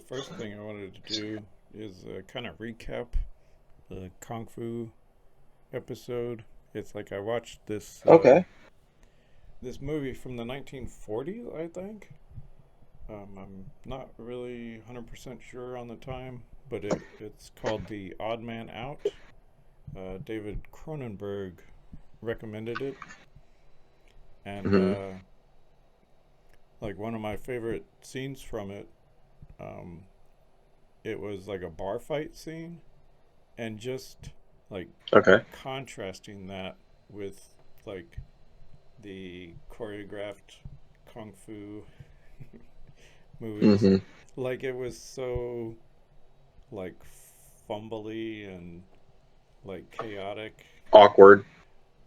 first thing I wanted to do is kind of recap the Kung Fu episode. It's like I watched Okay. this movie from the 1940s, I think. I'm not really 100% sure on the time, but it's called The Odd Man Out. David Cronenberg recommended it, and Hmm. like one of my favorite scenes from it, um, it was like a bar fight scene, and just like Okay. contrasting that with like the choreographed kung fu movies. Hmm. Like it was so like fumbly and like chaotic. Awkward.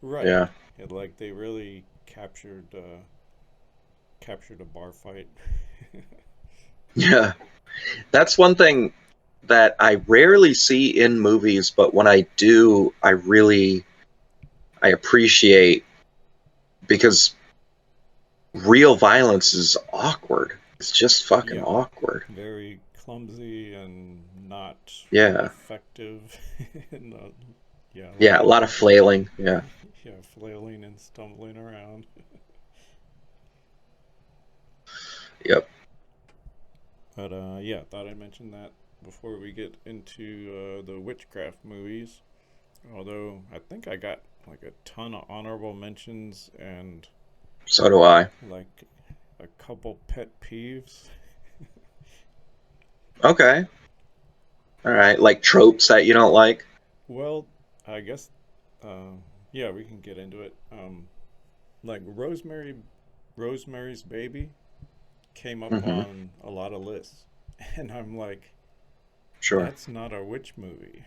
Right. Yeah. Like they really captured a bar fight. Yeah. That's one thing that I rarely see in movies, but when I do, I appreciate because real violence is awkward. It's just fucking Yeah. awkward. Very clumsy and not Yeah. effective. and, yeah, a lot Yeah, a of lot of flailing. Yeah. yeah, flailing and stumbling around. Yep. But yeah, thought I'd mention that before we get into the witchcraft movies. Although I think I got like a ton of honorable mentions and So do I. like a couple pet peeves. Okay. All right. Like tropes that you don't like. Well, I guess uh, yeah, we can get into it. Like Rosemary's Baby came up Hmm. on a lot of lists, and I'm like, Sure. that's not a witch movie.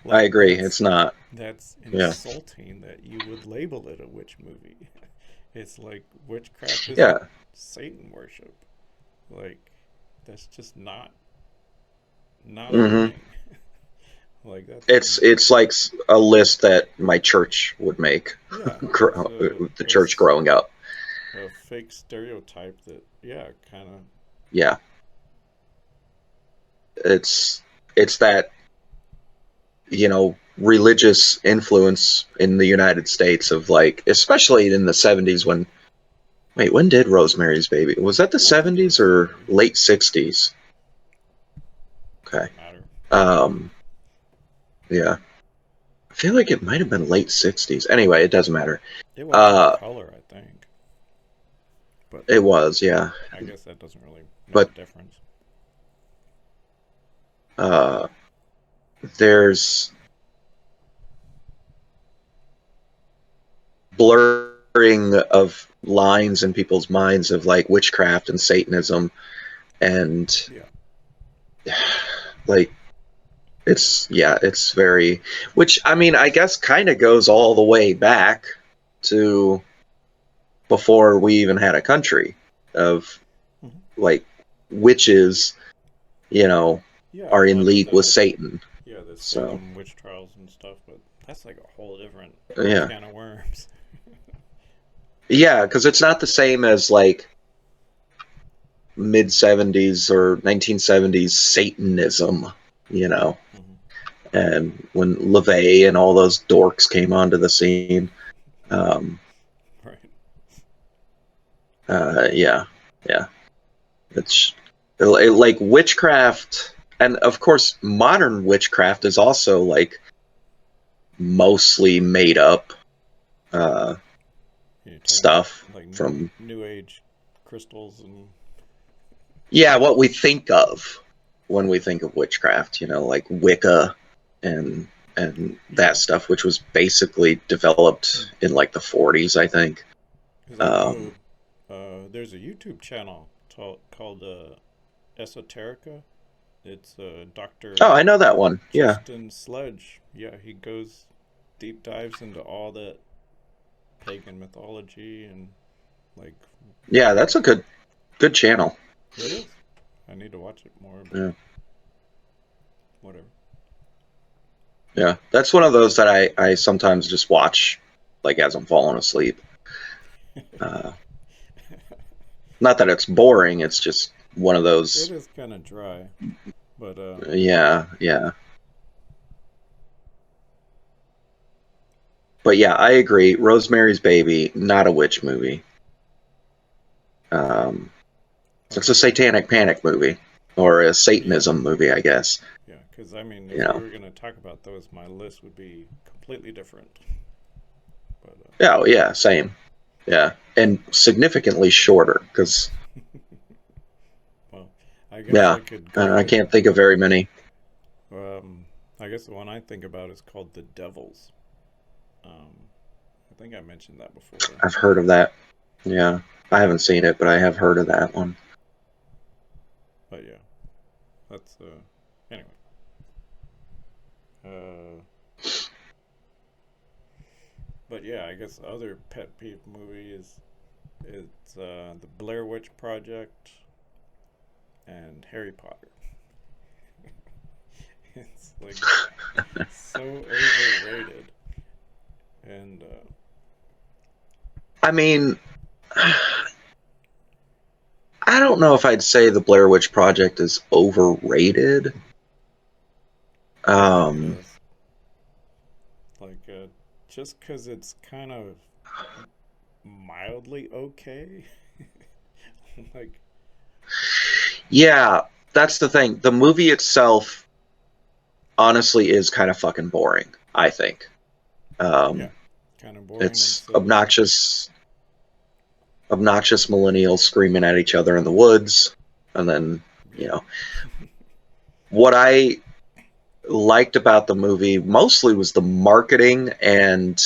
I Like agree. It's not. that's Yeah. insulting that you would label it a witch movie. It's like witchcraft isn't Yeah. Satan worship. Like that's just not a Hmm. thing. Like that's It's like a list that my church would make. yeah, it's The church growing up. a fake stereotype that yeah, kind of Yeah. It's it's that, religious influence in the United States of like, especially in the 70s when, wait, when did Rosemary's Baby? Was that the I think it 70s was or 70s. late 60s? Okay. Doesn't matter. Um, yeah. I feel like it might have been late 60s. Anyway, it doesn't matter. It was in Uh, color, I think, but it was, yeah. I guess that doesn't really make a But difference. uh, there's blurring of lines in people's minds of like witchcraft and Satanism and Yeah. like it's very, which I mean I guess kind of goes all the way back to before we even had a country of Hmm. like witches, you know, Yeah, are a in lot of league with Satan. the So Salem witch trials and stuff, but that's like a whole different yeah, can of worms. yeah, because it's not the same as like mid 70s or 1970s Satanism, you know. Hmm. And when LaVey and all those dorks came onto the scene, um, Right. yeah, yeah, it's like witchcraft, and of course, modern witchcraft is also like mostly made up uh, You're talking about stuff like from, new age crystals and yeah, what we think of when we think of witchcraft, like Wicca and that yeah, stuff, which was basically developed in like the 40s, I think. because I know Um, there's a YouTube channel called Esoterica. It's oh, Doctor I know that one. Yeah, Justin Sledge. Yeah, he goes deep dives into all that pagan mythology and like yeah, that's a good channel. it is. I need to watch it more, but Yeah, whatever. yeah, that's one of those that I sometimes just watch like as I'm falling asleep. Uh, Not that it's boring; it's just one of It those. is kind of dry, but Yeah, yeah. But yeah, I agree. Rosemary's Baby, not a witch movie. Um, it's a okay, satanic panic movie or a yeah, Satanism movie, I guess. yeah. Because I mean, You if we know. were gonna talk about those, my list would be completely different. But Yeah, oh, yeah, same. Yeah, and significantly shorter because well, I guess yeah, I could I go. can't think of very many. I guess the one I think about is called The Devils. Um, I think I mentioned that before. I've heard of that. Yeah, I haven't seen it, but I have heard of that one. But yeah, that's anyway. Uh, but yeah, I guess other pet peeve movie is it's the Blair Witch Project and Harry Potter. It's like so overrated, and I mean, I don't know if I'd say the Blair Witch Project is overrated. I think it Um, is. Like just because it's kind of mildly okay. Like yeah, that's the thing. The movie itself, honestly, is kind of fucking boring. I think yeah, um, kind of boring and it's silly. obnoxious millennials screaming at each other in the woods, and then you Yeah. know what I liked about the movie mostly was the marketing and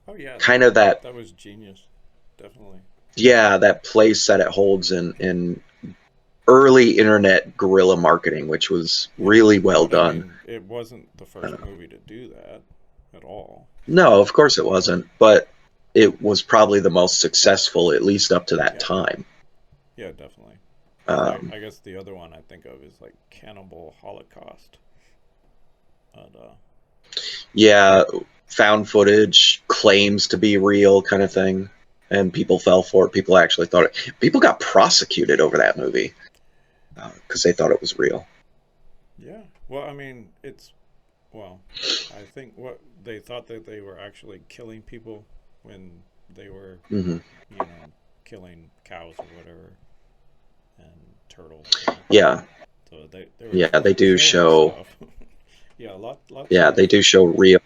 Oh yeah, kind of that that was genius. Definitely. yeah that place that it holds in early internet guerrilla marketing, which was Yeah. really well But I done. mean, it wasn't the Uh, first movie to do that at all. no, of course it wasn't, but it was probably the most successful, at least up to that Yeah. time. Yeah, definitely. Because Um, I guess the other one I think of is like Cannibal Holocaust. And, yeah, found footage claims to be real kind of thing, and people fell for it. People actually thought it. People got prosecuted over that movie because they thought it was real. yeah. Well, I mean, well, I think what they thought that they were actually killing people when they were, Hmm. you know, killing cows or whatever and turtles. Yeah, So they were yeah, they do killing show. stuff. Yeah, lots Yeah, of they do show real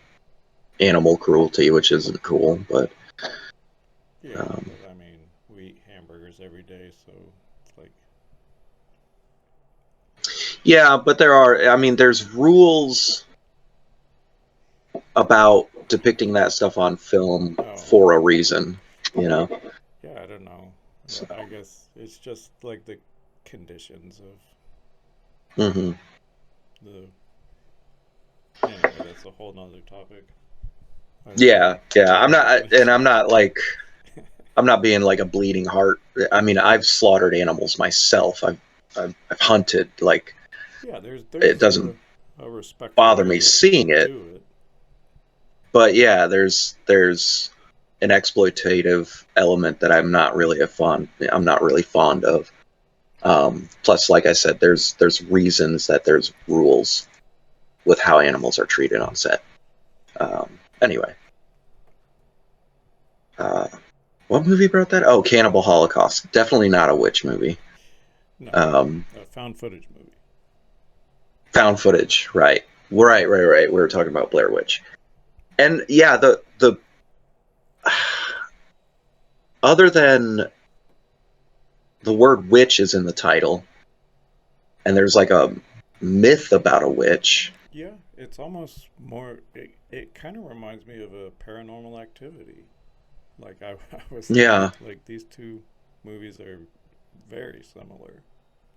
animal cruelty, which isn't cool. But yeah, um, but I mean, we eat hamburgers every day, so it's like yeah, but there are. I mean, there's rules about depicting that stuff on film oh for a reason. You know. yeah, I don't know. So, I guess it's just like the conditions of hmm. the. Anyway, that's a whole nother topic. I don't want Yeah, to yeah. get I'm not, and into. I'm not like I'm not being like a bleeding heart. I mean, I've slaughtered animals myself. I've hunted. Like Yeah, it there's doesn't a respectful bother way me to seeing it, do it. but yeah, there's an exploitative element that I'm not really fond of. Plus, like I said, there's reasons that there's rules with how animals are treated on set. Anyway, uh, what movie brought that? Oh, Cannibal Holocaust. Definitely not a witch movie. No, Um, a found footage movie. Found footage, right? Right. We were talking about Blair Witch, and yeah, the other than the word witch is in the title, and there's like a myth about a witch. Yeah, it's almost more. It kind of reminds me of a Paranormal Activity. Like I was thinking, Yeah, like these two movies are very similar.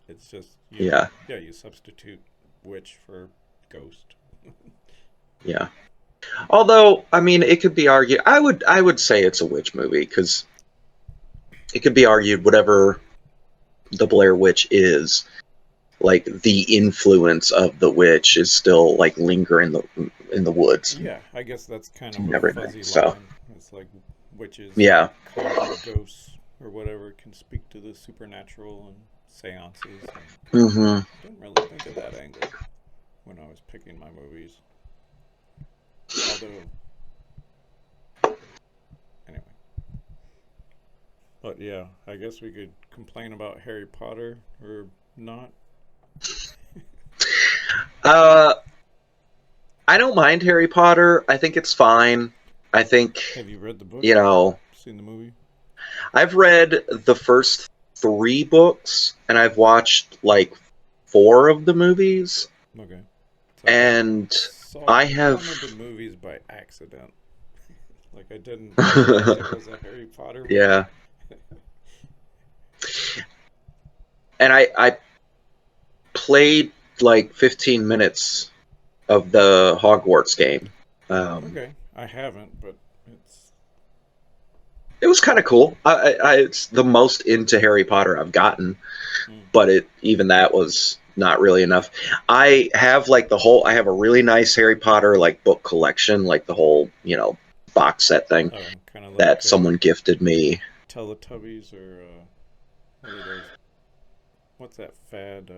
It's just yeah, yeah, you substitute witch for ghost. yeah. Although, I mean, it could be argued. I would say it's a witch movie because it could be argued whatever the Blair Witch is, like the influence of the witch is still like lingering in the woods Yeah, I guess that's kind of and a everything. fuzzy So line. It's like witches yeah, conjure ghosts or whatever can speak to the supernatural and seances. And Mm-hmm. didn't really think of that angle when I was picking my movies. Although, anyway. But yeah, I guess we could complain about Harry Potter or not. Uh, I don't mind Harry Potter. I think it's fine. I think, Have you read the you books? know, Seen the movie? I've read the first 3 books and I've watched like 4 of the movies. Okay. So I And saw I one of the have, movies by accident. Like I didn't realize it was a Harry Potter movie. yeah. And I played like 15 minutes of the Hogwarts game. Um, Okay, I haven't, but it's it was kind of cool. It's the most into Harry Potter I've gotten, mm, but even that was not really enough. I have like I have a really nice Harry Potter like book collection, like the whole box set thing kind of that like someone gifted me. Teletubbies or what are those? What's that fad?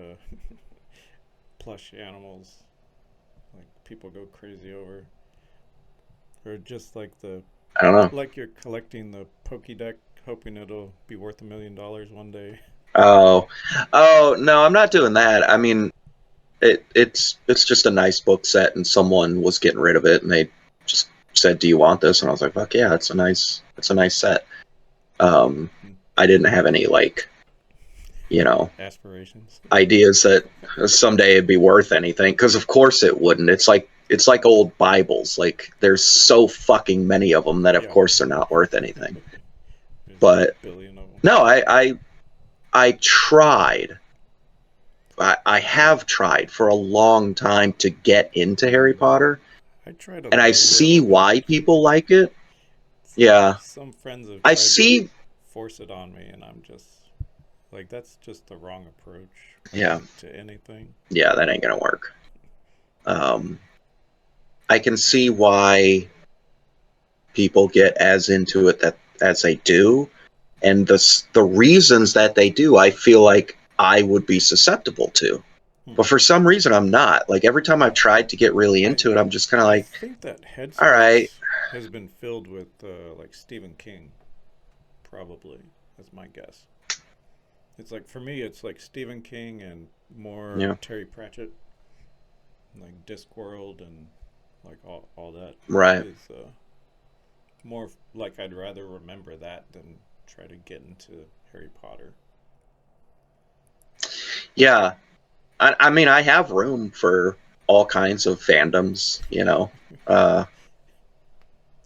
Plush animals like people go crazy over, or just like I don't know. like you're collecting the Pokédex, hoping it'll be worth $1 million one day. Oh, oh no, I'm not doing that. I mean, it's just a nice book set, and someone was getting rid of it, and they just said, "Do you want this?" And I was like, "Fuck yeah, it's a nice set." I didn't have any like Aspirations. ideas that someday it'd be worth anything, because of course it wouldn't. It's like old Bibles. Like there's so fucking many of them that of Yeah, course they're not worth anything. there's a But billion of them. no, I tried. I have tried for a long time to get into Harry Potter, I tried a and I little see bit. why people like it. Yeah, Some friends have I tried to see. force it on me, and I'm just like, that's just the wrong approach, I Yeah, think, to anything. yeah, that ain't gonna work. Um, I can see why people get as into it that as they do, and the reasons that they do, I feel like I would be susceptible to. Hmm. But for some reason, I'm not. Like every time I've tried to get really I into it, I'm just kind of I like, think that all right, headspace has been filled with like Stephen King, probably. That's my guess. It's like for me, it's like Stephen King and more yeah, Terry Pratchett, like Discworld and like all that right, is more like I'd rather remember that than try to get into Harry Potter. yeah. I mean, I have room for all kinds of fandoms. Uh,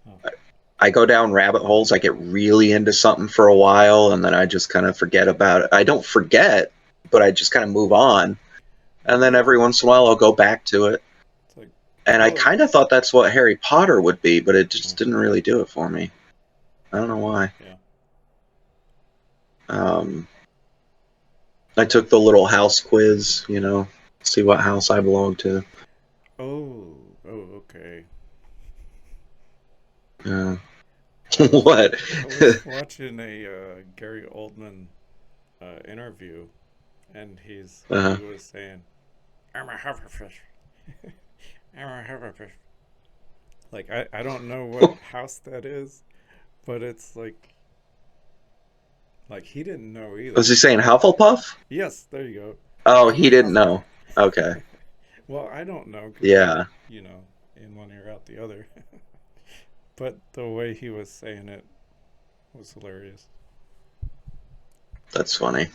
Huh. I go down rabbit holes. I get really into something for a while, and then I just kind of forget about it. I don't forget, but I just kind of move on. And then Yeah, every once in a while, I'll go back to it. it's like And I well, kind of thought that's what Harry Potter would be, but it uh, just didn't really do it for me. I don't know why. yeah. Um, I took the little house quiz, see what house I belong to. Okay. Uh, I was what? I was watching a Gary Oldman interview, and he uh, was saying, "I'm a Hufflepuff. I'm a Hufflepuff." Like I don't know what house that is, but it's like he didn't know was either. he saying Hufflepuff? Yes, there you go. Oh, I'm he a didn't know. Hufflepuff. Okay. Well, I don't know because I'm Yeah, in one ear out the other. But the way he was saying it was hilarious. that's funny.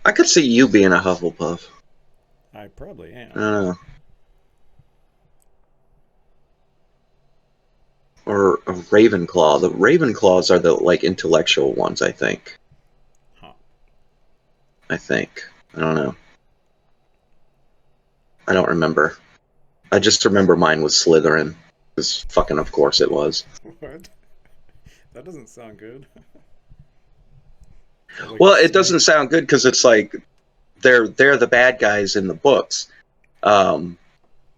I could see you being a Hufflepuff. I probably I am. don't know. Or a Ravenclaw. The Ravenclaws are the like intellectual ones, I think. Huh. I think. I don't know. I don't remember. I just remember mine was Slytherin. Because fucking of course it was. What? That doesn't sound good. Is that like a Well, it doesn't snake? sound good because it's like they're the bad guys in the books.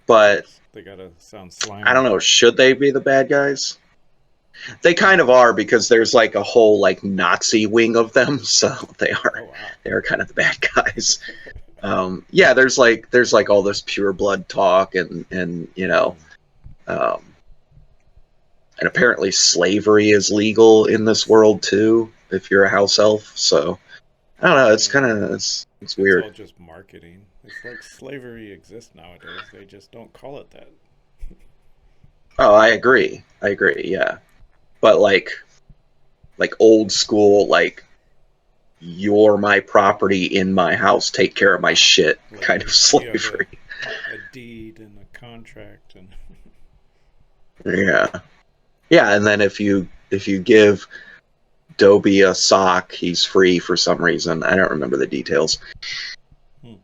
But They gotta sound I don't slimy. know, should they be the bad guys? They kind of are, because there's like a whole like Nazi wing of them, so Oh wow. they are kind of the bad guys. Yeah, there's like all this pure blood talk, and you know, Mm. um, and apparently slavery is legal in this world too if you're a house elf. So I don't know. I It's kind mean, of it's it's weird. all just marketing. It's like slavery exists nowadays. They just don't call it that. Oh, I agree. I agree. Yeah, but like old school, like you're my property in my house, take care of my Ah, shit like kind of you have slavery. a deed and a contract and Yeah. Yeah, and then if you give Dobie a sock, he's free for some reason. I don't remember the details. hmm.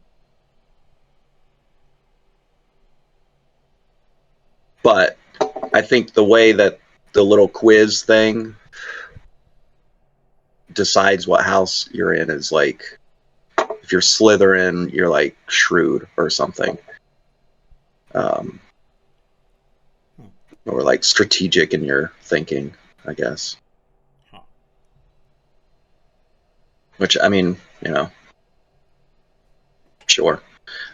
But I think the way that the little quiz thing decides what house you're in is like, if you're Slytherin, you're like shrewd or something. Um, Hmm. or like strategic in your thinking, I guess. Huh. Which, I mean, you know, sure.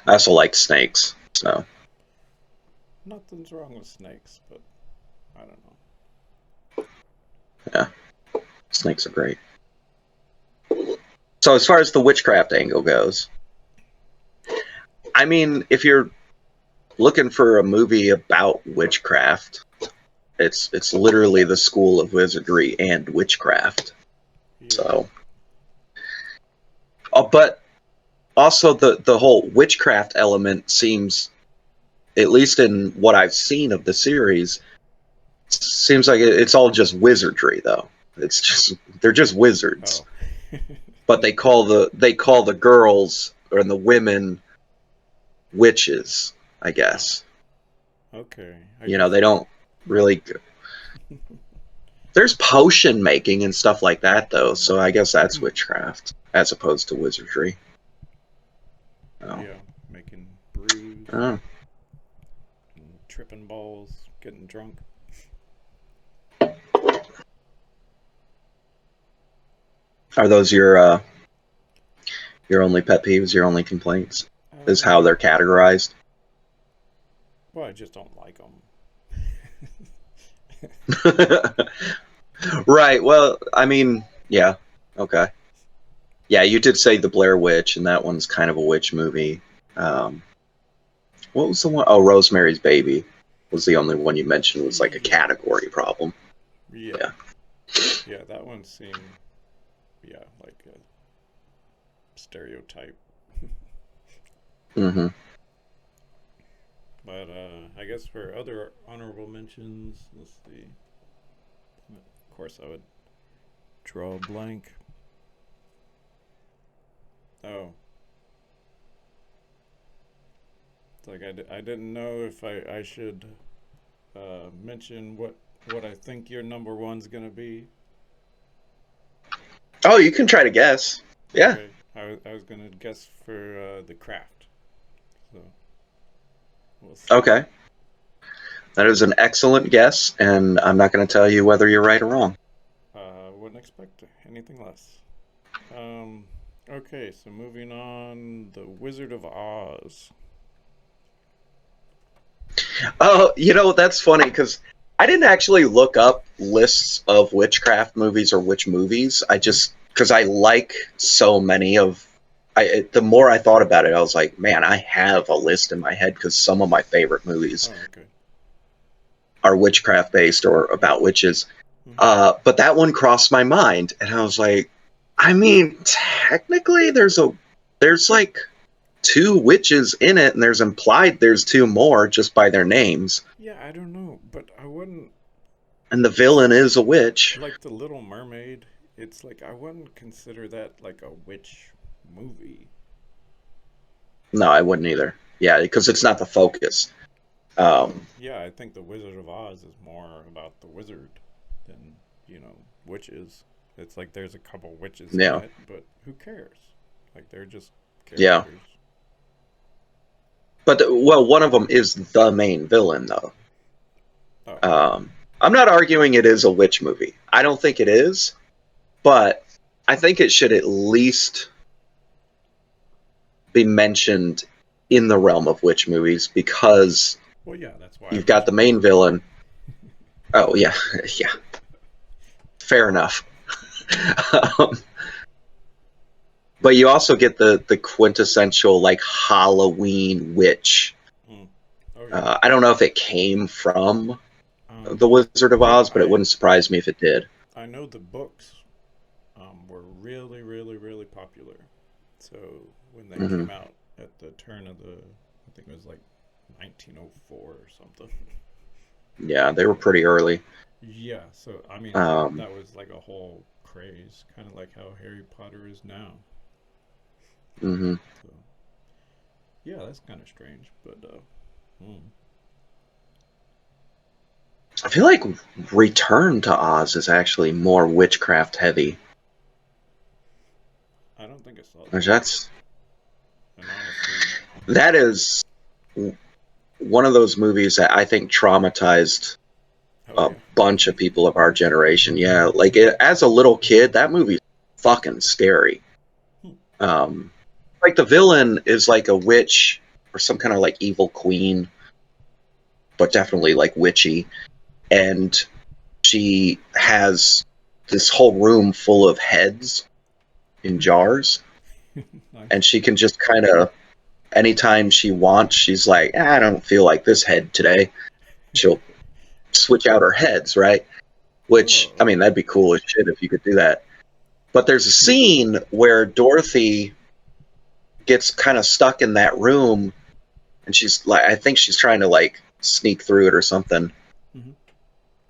I also like snakes, so Nothing's wrong with snakes, but I don't know. yeah, snakes are great. So as far as the witchcraft angle goes, I mean, if you're looking for a movie about witchcraft, it's literally the school of wizardry and witchcraft. Yeah. So, but also the whole witchcraft element seems, at least in what I've seen of the series, seems like it's all just wizardry though. It's just they're just wizards, Oh. but they call the girls or the women witches, I Huh. guess. Okay. I You know, guess. they don't really. There's potion making and stuff like that though, so I guess that's Hmm. witchcraft as opposed to wizardry. Oh. Yeah. Making brews, Oh. and tripping balls, getting drunk. Are those your only pet peeves, your only complaints? Is how Uh, they're categorized? well, I just don't like them. Right. Well, I mean, yeah. Okay. Yeah, you did say the Blair Witch, and that one's kind of a witch movie. Um, what was the one? Oh, Rosemary's Baby was the only one you mentioned was like a Yeah. category problem. Yeah. Yeah. Yeah. That one seemed, yeah, like a stereotype. Hmm. But I guess for other honorable mentions, let's see. Of course, I would draw a blank. Oh, it's like I didn't know if I should mention what I think your number one's gonna be. Oh, you can try to guess. Yeah. Okay, I was gonna guess for the craft. So we'll see. Okay. That is an excellent guess, and I'm not going to tell you whether you're right or wrong. Wouldn't expect anything less. Um, okay, so moving on, the Wizard of Oz. Oh, you know, that's funny because I didn't actually look up lists of witchcraft movies or witch movies. I Hmm. just, because I like so many of. The more I thought about it, I was like, man, I have a list in my head because some of my favorite movies Oh, okay. are witchcraft based or about witches. Hmm. But that one crossed my mind, and I was like, I mean, technically, there's like two witches in it, and there's implied there's two more just by their names, Yeah, I don't know, but I wouldn't. and the It's villain is a witch. like the Little Mermaid. It's like I wouldn't consider that like a witch movie. No, I wouldn't either. Yeah, because it's not the focus. Um, Yeah, I think the Wizard of Oz is more about the wizard than witches. It's like there's a couple witches in yeah, it, but who cares? Like they're just yeah. characters. But well, one of them is the main villain, though. Oh, Um, I'm not arguing it is a witch movie. I don't think it is, but I think it should at least be mentioned in the realm of witch movies because Well, yeah, that's why I you've got the mentioned it. main villain. Oh yeah, yeah, fair enough. um, but you also get the quintessential like Halloween witch. Mm. Oh yeah. I don't know if it came from Um, the Wizard of yeah, Oz, but it wouldn't surprise me if it did. I know the books were really, really, really popular. So when they Hmm. came out at the turn of the, I think it was like 1904 or something. Yeah, they were pretty early. Yeah, so I mean Um, that was like a whole craze, kind of like how Harry Potter is now. hmm. So yeah, that's kind of strange, but I feel like Return to Oz is actually more witchcraft heavy. I don't think I saw Which that. that's And honestly, that is one of those movies that I think traumatized oh a yeah, bunch of people of our generation. Yeah, like as a little kid, that movie's fucking scary. hmm. Um, like the villain is like a witch or some kind of like evil queen, but definitely like witchy, and she has this whole room full of heads in jars, and Nice. she can just kind of anytime she wants, she's like, I don't feel like this head today. She'll switch out her heads, right? Oh, Which, I mean, okay. that'd be cool as shit if you could do that. But there's a Hmm. scene where Dorothy gets kind of stuck in that room, and she's like, I think she's trying to like sneak through it or something. Hmm.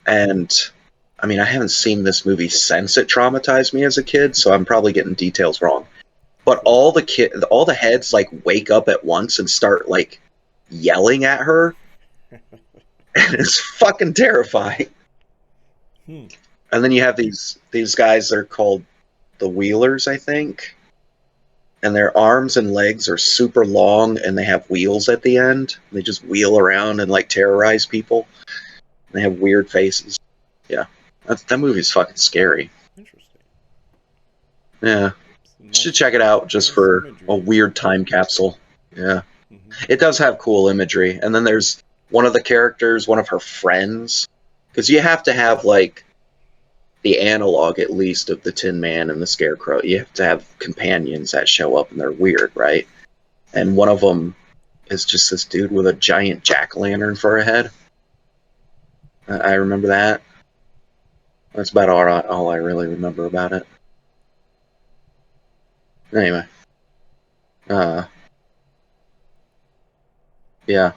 And I mean, I haven't seen this movie since it traumatized me as a kid, so I'm probably getting details wrong. But Cool. all the heads like wake up at once and start like yelling at her, and it's fucking terrifying. Hmm. And then you have these guys that are called the Wheelers, I think, and their arms and legs are super long and they have wheels at the end. They just wheel around and like terrorize people. They have weird faces. Yeah, that movie's fucking scary. Interesting. Yeah, Some should check nice, it out just nice for a imagery. weird time capsule. Yeah, Hmm. it does have cool imagery. And then there's one of the characters, one of her friends, because you have to have like the analog at least of the Tin Man and the Scarecrow. You have to have companions that show up and they're weird, right? And one of them is just this dude with a giant jack o' lantern for a head. I remember that. That's about all I really remember about it. Anyway, uh, yeah,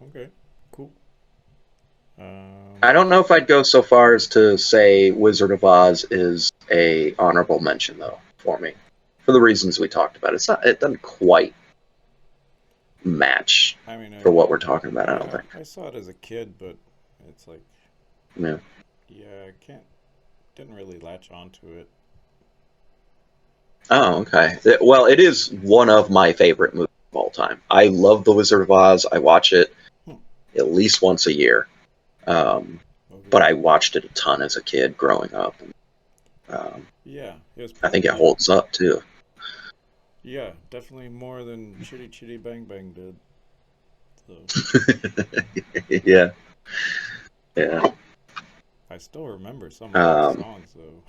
Okay. Cool. I Um. don't know if I'd go so far as to say Wizard of Oz is a honorable mention though for me, for the reasons we talked about. It's not. It doesn't quite match I mean, for what we're talking about. I don't yeah, think. I saw it as a kid, but it's like, Yeah. yeah, I can't, didn't really latch onto it. Oh, okay. Well, it is one of my favorite movies of all time. I love The Wizard of Oz. I watch it Hmm. at least once a year. Um, Okay. but I watched it a ton as a kid growing up. And, Yeah, it was I think it probably, holds up too. yeah, definitely more than Chitty Chitty Bang Bang did. So Yeah, yeah. I still remember some of those Um, songs though.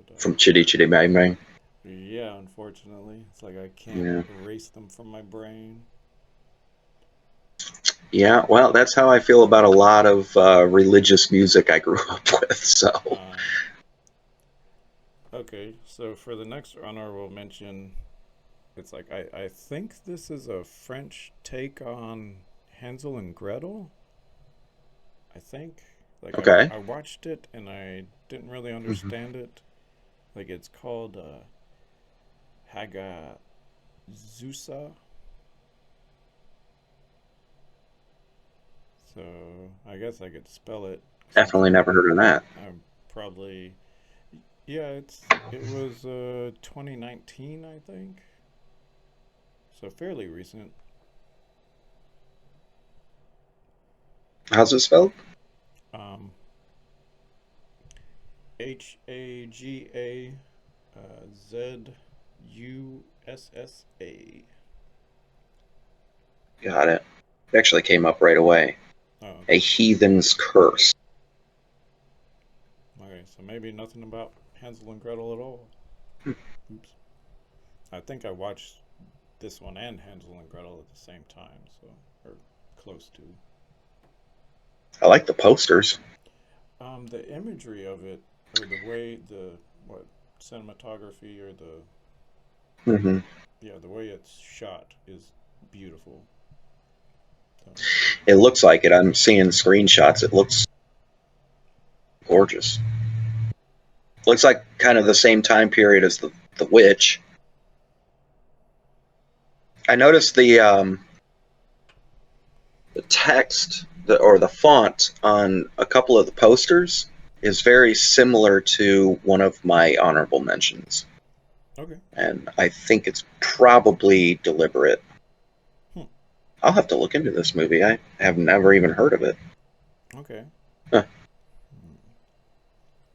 But from Chitty Chitty Bang Bang. yeah, unfortunately, it's like I can't Yeah, erase them from my brain. yeah. Well, that's how I feel about a lot of religious music I grew up with. So, Uh, okay, so for the next honorable mention, it's like I think this is a French take on Hansel and Gretel. I think. Like okay. I watched it and I didn't really Hmm. understand it. Like it's called Hagazusa. So I guess I could spell it Definitely something. never heard of that. I'm probably yeah. It was 2019, I think. So fairly recent. How's it spelled? Um, HAGA ZUSSA. Got it. It actually came up right away. Oh, A okay. Heathen's Curse. Okay, so maybe nothing about Hansel and Gretel at all. Oops. I think I watched this one and Hansel and Gretel at the same time, so or close to. I like the posters. The imagery of it, or the way the what cinematography or the Hmm. yeah the way it's shot is beautiful. So, It looks like it. I'm seeing screenshots. It looks gorgeous. Looks like kind of the same time period as the Witch. I noticed the text or the font on a couple of the posters is very similar to one of my honorable mentions, okay. and I think it's probably deliberate. Hmm. I'll have to look into this movie. I have never even heard of it. Okay. Huh.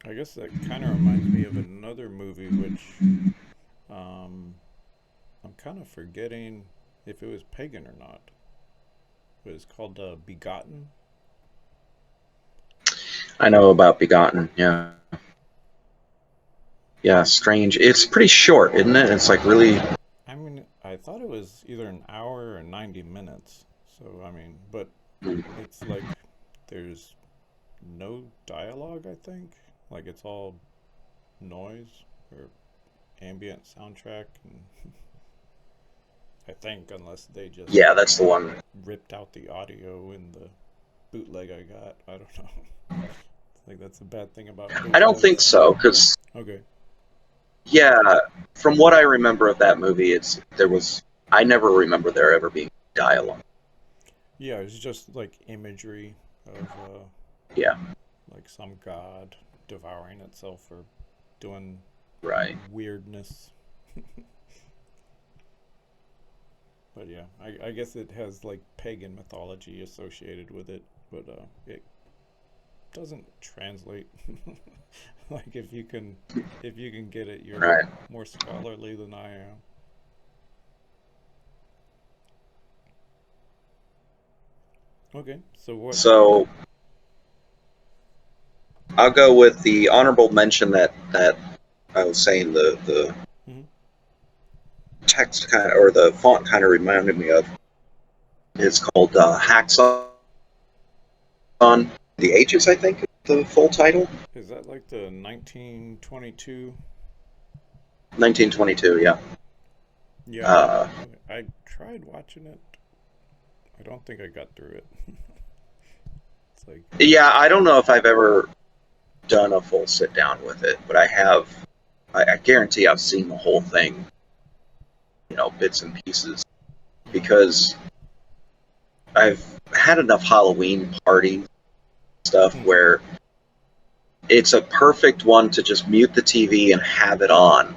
I guess that kind of reminds me of another movie which um, I'm kind of forgetting if it was pagan or not. It was called Begotten. I know about Begotten. Yeah, yeah. Strange. It's pretty short, isn't it? It's like really. I mean, I thought it was either an hour or 90 minutes. So, I mean, but it's like there's no dialogue, I think. Like it's all noise or ambient soundtrack. And I think, unless they just Yeah, that's the one. ripped out the audio in the bootleg I got. I don't know. Like that's a bad thing about I don't think bootlegs. so, because Okay. yeah, from what I remember of that movie, it's there was. I never remember there ever being dialogue. Yeah, it's just like imagery of Yeah, like some god devouring itself or doing right. weirdness. But yeah, I guess it has like pagan mythology associated with it, but it doesn't translate. Like if you can get it, you're Right. more scholarly than I am. Okay, so what? So I'll go with the honorable mention that I was saying the Mhm. text kind of, or the font kind of reminded me of. It's called Hacksaw on the Ages, I think, is the full title. Is that like the 1922? 1922. Yeah. Yeah, Uh, I tried watching it. I don't think I got through it. It's like, yeah. I don't know if I've ever done a full sit down with it, but I have. I guarantee I've seen the whole thing, bits and pieces, mhm. because I've had enough Halloween party stuff Hmm. where it's a perfect one to just mute the TV and have it on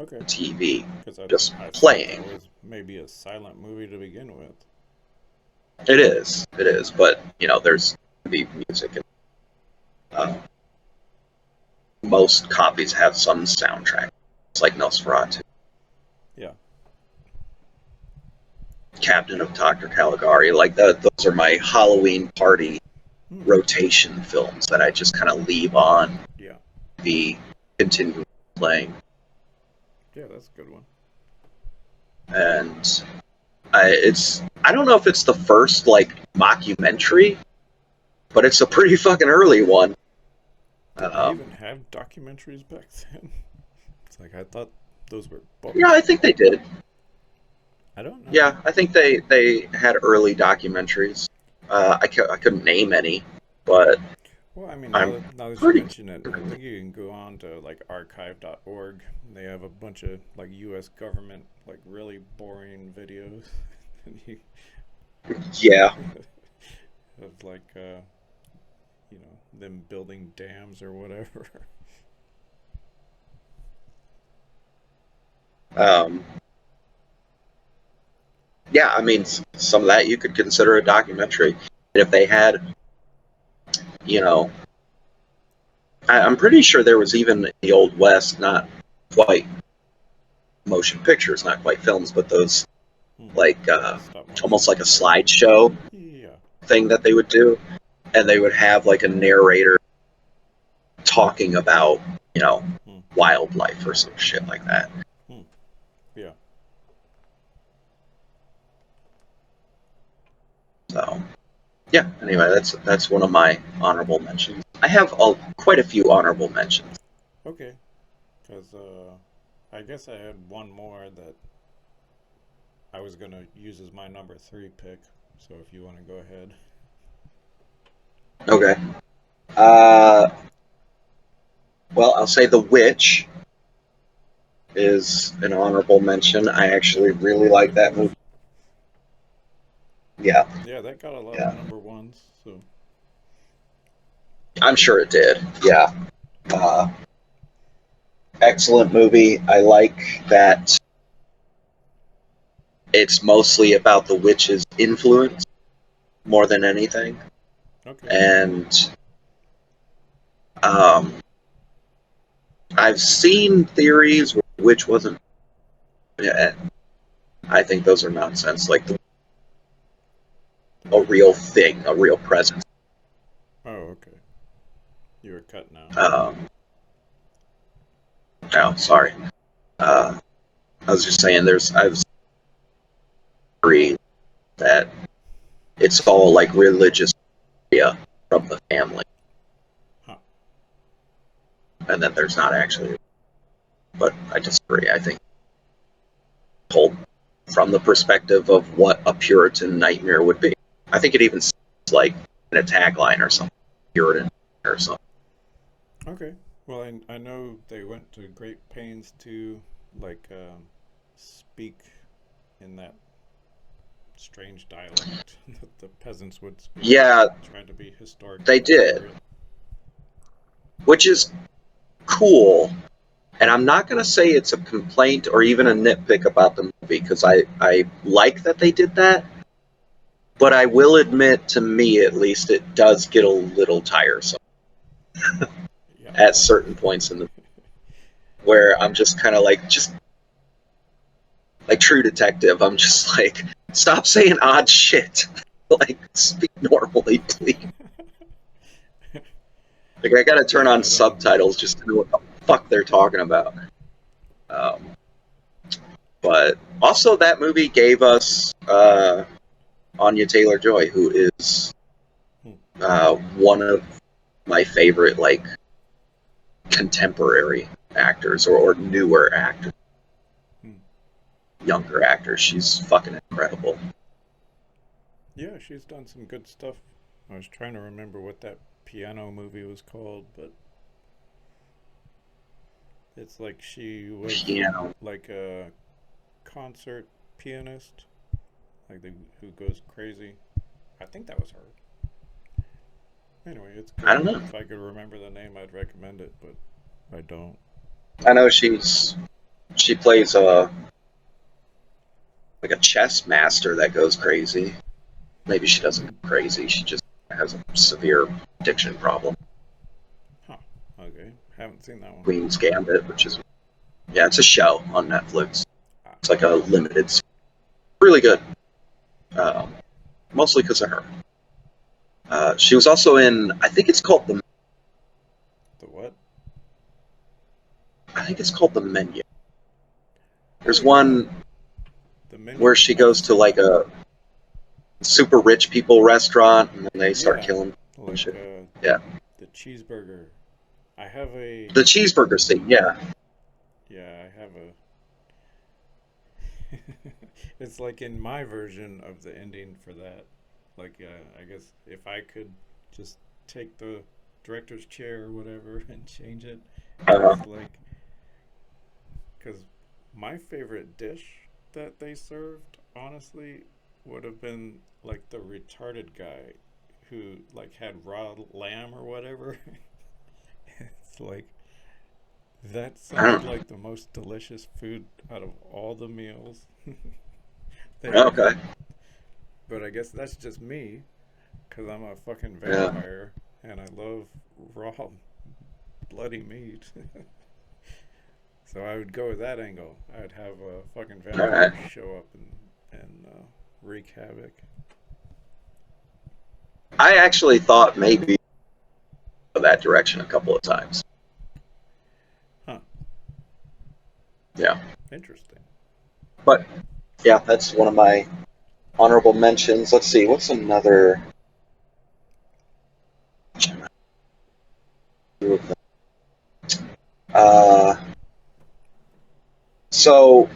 Okay, the TV, because just I thought that playing. was maybe a silent movie to begin with. It is, but there's the music, and uh, most copies have some soundtrack. It's like Nosferatu, Yeah. Captain of Dr. Caligari. Like those are my Halloween party Hmm. rotation films that I just kind of leave on Yeah. the continue playing. Yeah, that's a good one. And I don't know if it's the first like mockumentary, but it's a pretty fucking early one. Did they Um, even have documentaries back then? It's like I thought those were yeah, books. I think they did. I don't know. Yeah, I think they had early documentaries. I couldn't name any, but Well, I mean, I'm now that you pretty. mention it, I think you can go on to like archive.org. They have a bunch of like U.S. government like really boring videos Yeah. of like them building dams or whatever. Um, yeah, I mean, some of that you could consider a documentary. if they had, you know, I'm pretty sure there was even in the Old West, not quite motion pictures, not quite films, but those Hmm. like Stop almost motion like a stuff. slideshow Yeah. thing that they would do, and they would have like a narrator talking about, you know, Hmm. wildlife or some shit like that. Hmm. Yeah. So yeah. Anyway, that's one of my honorable mentions. I have quite a few honorable mentions. Okay. Because I guess I had one more that I was gonna use as my number three pick. So if you want to go ahead. Okay. Uh, well, I'll say The Witch is an honorable mention. I Yeah. actually really Very like that close. movie. Yeah, Yeah, that got a lot of yeah. number ones. So. I'm sure it did. Yeah. Uh, Excellent movie. I like that it's mostly about the witch's influence more than anything. Okay. And um, I've seen theories where the witch wasn't. Yeah, I think those are nonsense. Like The a witch. real thing, a real presence. Oh, okay. You were cut now. No, sorry. Uh, I was just saying, I've theory that it's all like religious idea from the family, Huh. and then there's not actually. But I disagree. I think told from the perspective of what a Puritan nightmare would be. I think it even sounds like in a tagline or something, Puritan or something. Okay. Well, I know they went to great pains to like speak in that strange dialect that the peasants would speak, Yeah, trying to be they historically did, accurate. which is cool. And I'm not going to say it's a complaint or even a nitpick about the movie because I like that they did that. But I will admit, to me at least, it does get a little tiresome Yeah. at certain points in the where I'm just kind of like, just like True Detective. I'm just like, stop saying odd shit. Like, speak normally, please. Like, I gotta turn Yeah, on I don't. subtitles just to know what the fuck they're talking about. Um, but also, that movie gave us Anya Taylor-Joy, who is Hmm. one of my favorite like contemporary actors or newer actors, Hmm. younger actors. She's fucking incredible. Yeah, she's done some good stuff. I was trying to remember what that piano movie was called, but it's like she was Piano. like a concert pianist, like the who goes crazy. I think that was her. Anyway, it's I good. don't know. If I could remember the name, I'd recommend it, but I don't. I know she plays a like a chess master that goes crazy. Maybe she doesn't Hmm. go crazy. She just has a severe addiction problem. Huh. Okay. Haven't seen that one. Queen's Gambit, which is yeah, it's a show on Netflix. Ah. It's like a limited, really good. Um, Mostly because of her. She was also in. The what? I think it's called the Menu. Oh There's yeah, one the where menu. she I've goes to like a super rich people restaurant and then they start yeah, killing people and like shit. Yeah, the cheeseburger. I have a the cheeseburger scene. Yeah. yeah, I have a. It's like in my version of the ending for that. Like I guess if I could just take the director's chair or whatever and change it, Uh-huh. it's like because my favorite dish that they served, honestly, would have been like the retarded guy who like had raw lamb or whatever. It's like that I sounded don't like the most delicious food out of all the meals they know. had. Okay. But I guess that's just me. because I'm a fucking Yeah. vampire and I love raw, bloody meat. So I would go with that angle. I'd have fucking All right. vampires show up and wreak havoc. I actually thought maybe that direction a couple of times. Huh. Yeah. Interesting. But yeah, that's one of my honorable mentions. Let's see, what's another? Uh, so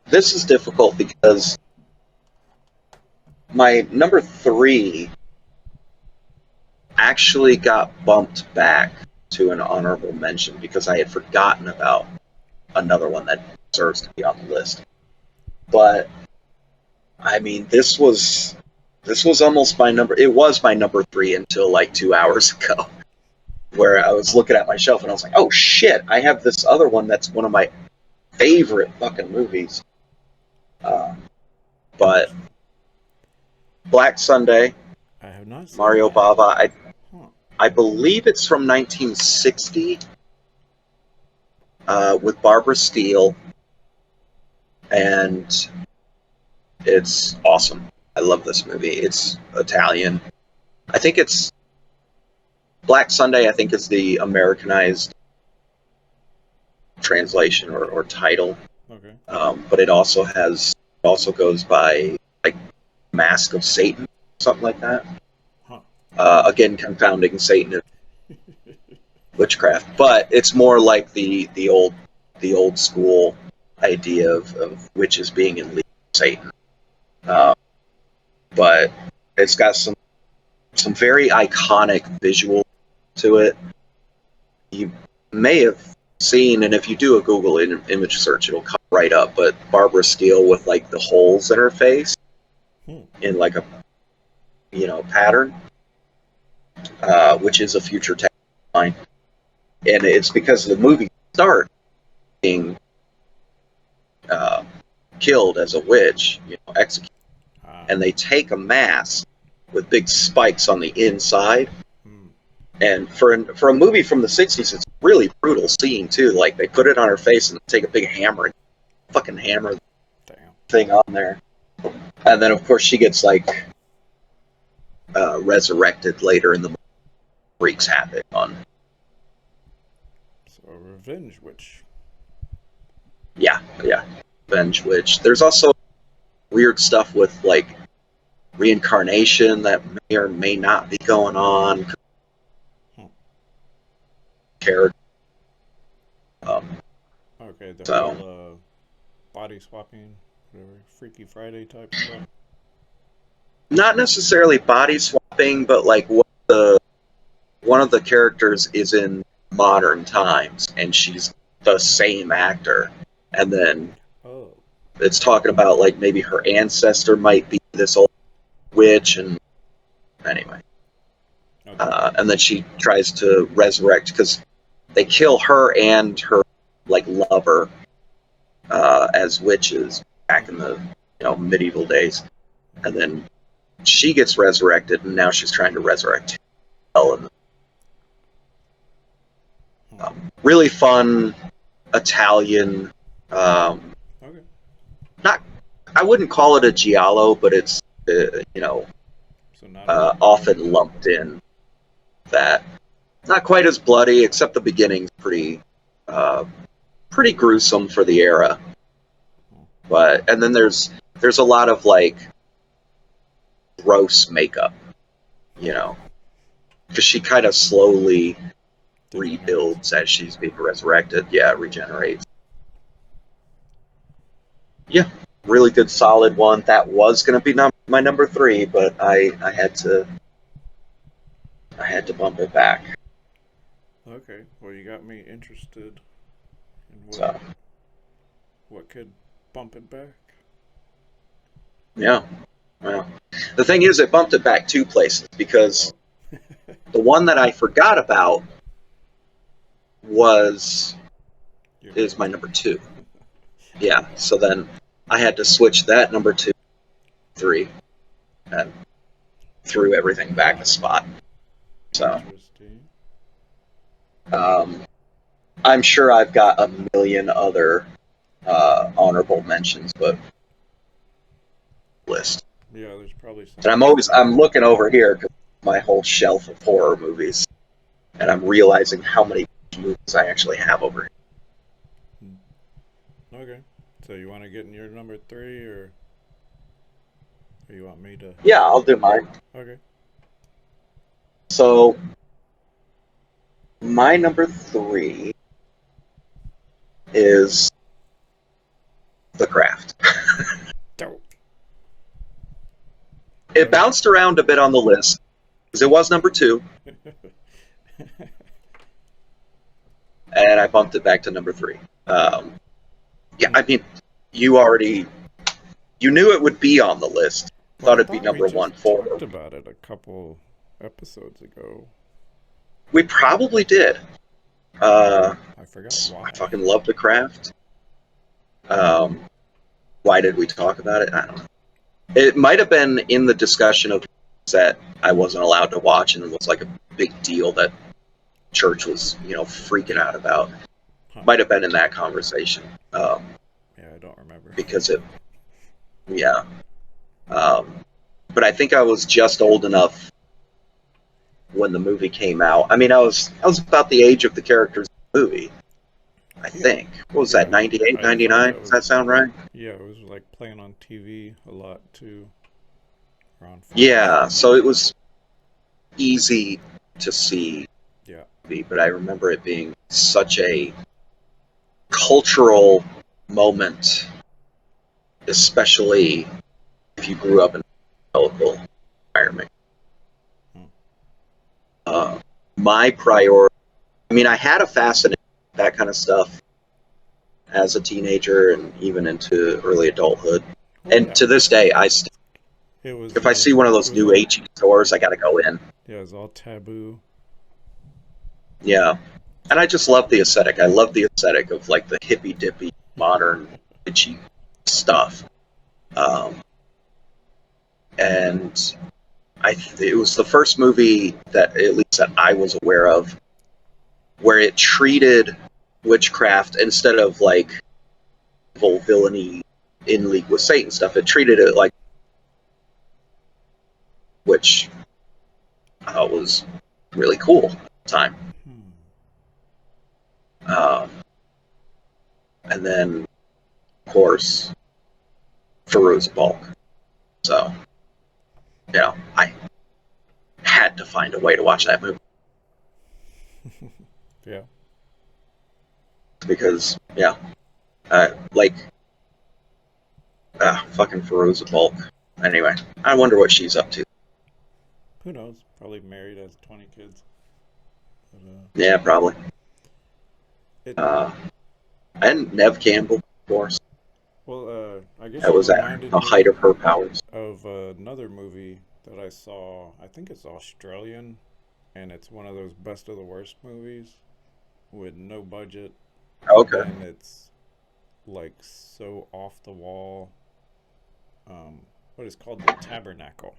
this is difficult because my number three actually got bumped back to an honorable mention because I had forgotten about another one that deserves to be on the list. But I mean, this was almost my number. It was my number three until like 2 hours ago, where I was Huh. looking at my shelf and I was like, "Oh shit! I have this other one that's one of my favorite fucking movies." Uh, but Interesting. Black Sunday, I have not seen Mario that. Bava. Huh. I believe it's from 1960 with Barbara Steele, and it's awesome. I love this movie. It's Italian. I think it's Black Sunday. I think is the Americanized translation or title, Okay. but it also goes by like Mask of Satan, something like that. Huh. Again, confounding Satan and witchcraft, but it's more like the old school idea of witches being in league with Satan. Uh, but it's got some very iconic visual to it. You may have seen, and if you do a Google image search, it'll come right up. But Barbara Steele with like the holes in her face Hmm. in like a pattern, which is a future tagline, and it's because the movie starts being uh, killed as a witch, executed, Ah. and they take a mask with big spikes on the inside. Hmm. And for a movie from the '60s, it's a really brutal scene too. Like they put it on her face and take a big hammer and fucking hammer the Damn. thing on there. And then of course she gets like resurrected later in the movie, wreaks havoc on. So a revenge witch. Yeah, Revenge Witch. There's also weird stuff with like reincarnation that may or may not be going on. Hmm. Character. Um, Okay. The so whole body swapping, whatever, Freaky Friday type stuff. not necessarily body swapping, but like what the one of the characters is in modern times and she's the same actor, and then Oh. it's talking about like maybe her ancestor might be this old witch, and anyway, Okay. and then she tries to resurrect because they kill her and her like lover as witches back in the medieval days, and then she gets resurrected, and now she's trying to resurrect Helen. Hmm. Really fun Italian. Okay. Not, I wouldn't call it a giallo, but it's So not as bloody. often lumped in that. Not quite as bloody, except the beginning's uh, pretty gruesome for the era. Hmm. But and then there's a lot of like gross makeup, because she kind of slowly Degenerates. rebuilds as she's being resurrected. Yeah, regenerates. Yeah, really good, solid one. That was going to be my number three, but I had to bump it back. Okay. Well, you got me interested in So what could bump it back. yeah, well, the thing is, it bumped it back two places because Oh. the one that I forgot about was Your is number my two. number two. Yeah, so then I had to switch that number two, three, and threw everything back a spot. So, Interesting. I'm sure I've got a million other honorable mentions, but list. Yeah, there's probably And something for I'm everyone. looking over here because my whole shelf of horror movies, and I'm realizing how many movies I actually have over here. Okay. So you want to get in your number 3, or you want me to? Yeah, I'll do mine. Okay. So my number 3 is The Craft. Dope. It bounced around a bit on the list because it was number 2, and I bumped it back to number 3. Yeah, I mean, you knew it would be on the list. Well, Thought I it'd be thought we number 1 just for. talked about it a couple episodes ago. We probably did. I forgot I why. fucking love The Craft. Why did we talk about it? I don't know. It might have been in the discussion of that I wasn't allowed to watch, and it was like a big deal that church was, freaking out about. Huh. Might have been in that conversation. Yeah, I don't remember. Because yeah. But I think I was just old enough when the movie came out. I mean, I was about the age of the characters in the movie. I think. What was that, 98, I 99? thought Does that sound right? Yeah, it was like playing on TV a lot too. Around Fox. Yeah, so it was easy to see. Yeah. But I remember it being such a cultural moment, especially if you grew up in a local environment. My priority, I mean, I had a fascination with that kind of stuff as a teenager and even into early adulthood. Well, And yeah. to this day, If I see one of those new aging stores, I got to go in. Yeah, it's all taboo. Yeah. And I just love the aesthetic. I love the aesthetic of like the hippy dippy, modern, itchy stuff. And it was the first movie that, at least that I was aware of, where it treated witchcraft instead of like evil villainy in league with Satan stuff. It treated it like, which I thought was really cool at the time. And then, of course, Farouz Balk. So, I had to find a way to watch that movie. Yeah. Because, fucking Farouz Balk. Anyway, I wonder what she's up to. Who knows? Probably married, has 20 kids. But, yeah, probably. And Nev Campbell, of course. Well, I guess that was at the height of her powers. Of another movie that I saw. I think it's Australian, and it's one of those best of the worst movies with no budget. Okay. And it's like so off the wall. What is called The Tabernacle.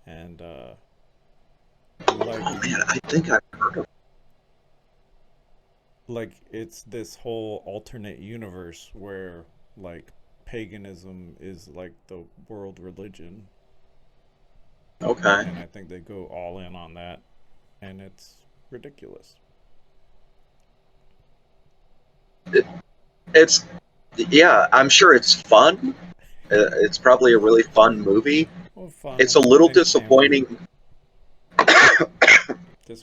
And man, I think I've heard of it. Like, it's this whole alternate universe where like paganism is like the world religion. Okay. And I think they go all in on that, and it's ridiculous. It's I'm sure it's fun. It's probably a really fun movie. Well, fun. It's a little disappointing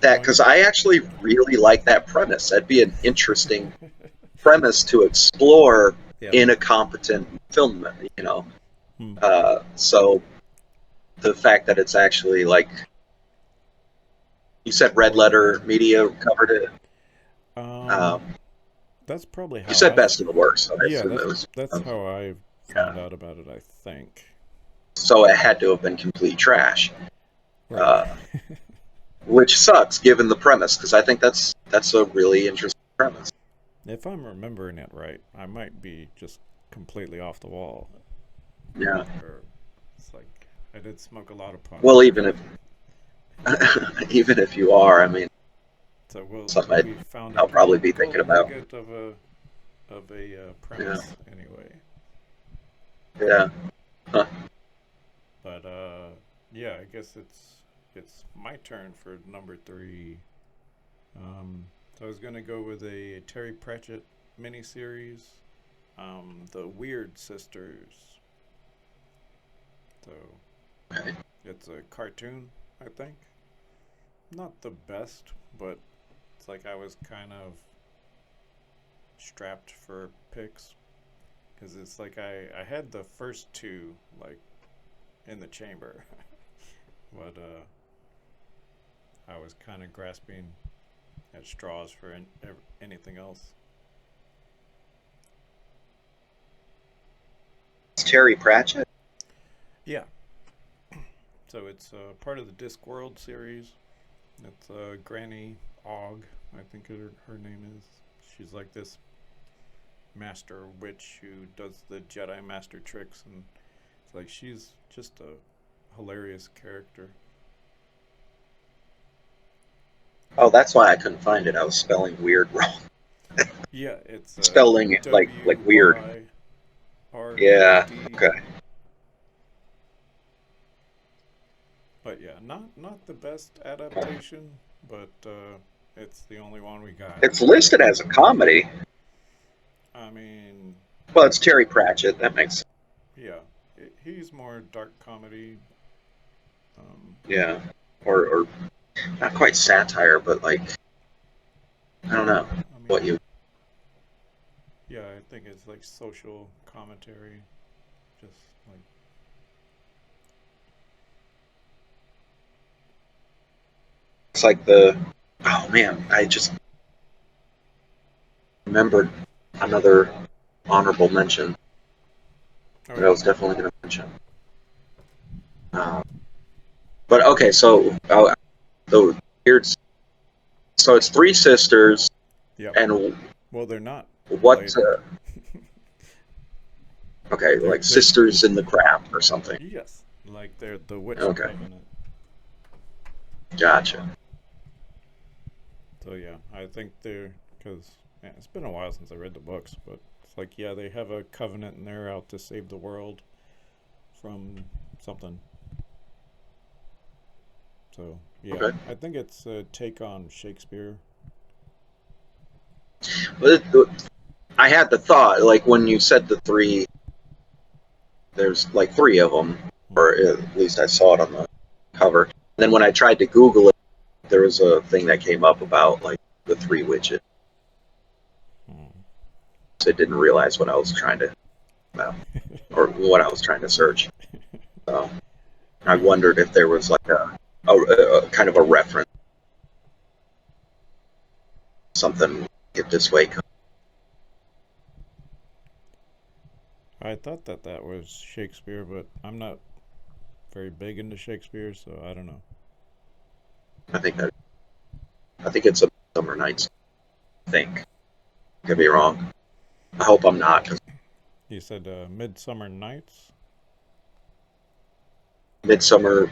that, because I actually really like that premise. That'd be an interesting premise to explore in a competent film, So the fact that it's actually like, you said Red Letter Media covered it. That's probably how you said best of the worst. So that's how I found out about it, I think. So it had to have been complete trash. Right. Which sucks given the premise, because I think that's a really interesting premise. If I'm remembering it right, I might be just completely off the wall. Yeah. Or it's like, I did smoke a lot of pot. Well, even if even if you are, I mean, So something we found a I'll probably be thinking gold about. nugget of a Yeah, premise anyway. yeah. Huh. But yeah, I guess it's my turn for number three. So I was gonna go with a Terry Pratchett miniseries, the Weird Sisters. So Okay. it's a cartoon, I think. Not the best, but it's like I was kind of strapped for picks because it's like I had the first two like in the chamber, but I was kind of grasping at straws for anything else. It's Terry Pratchett. Yeah, so it's part of the Discworld series. It's Granny Og, I think her name is. She's like this master witch who does the Jedi master tricks, and it's like she's just a hilarious character. Oh, that's why I couldn't find it. I was spelling weird wrong. Yeah, it's Spelling it like weird. Yeah. WYRD. Okay. But yeah, not the best adaptation, but it's the only one we got. It's listed as a comedy. I mean, Well, it's Terry Pratchett. That makes sense. yeah, he's more dark comedy. Um, Yeah. Or not quite satire, but like I don't yeah, know I what mean, you. yeah, I think it's like social commentary, just like It's like the. Oh man, I just remembered another honorable mention oh that I yeah, was definitely going to mention. Uh, but okay, so the weird. So it's three sisters, yep. and Well, they're not what? related. Okay, they're like they're sisters in the craft or something. yes, like they're the witch Okay, covenant. gotcha. So yeah, I think they're because it's been a while since I read the books, but it's like yeah, they have a covenant and they're out to save the world from something. So yeah, Okay. I think it's a take on Shakespeare. But I had the thought, like when you said the three, there's like three of them, Hmm. or at least I saw it on the cover. And then when I tried to Google it, there was a thing that came up about like the three witches. Hmm. So I didn't realize what I was trying to, or what I was trying to search. So I Yeah, wondered if there was like a kind of a reference, something get this way. I thought that was Shakespeare, but I'm not very big into Shakespeare, so I don't know. I think that I think it's a Summer Nights. I think could be wrong. I hope I'm not. 'Cause You said Midsummer Nights. Midsummer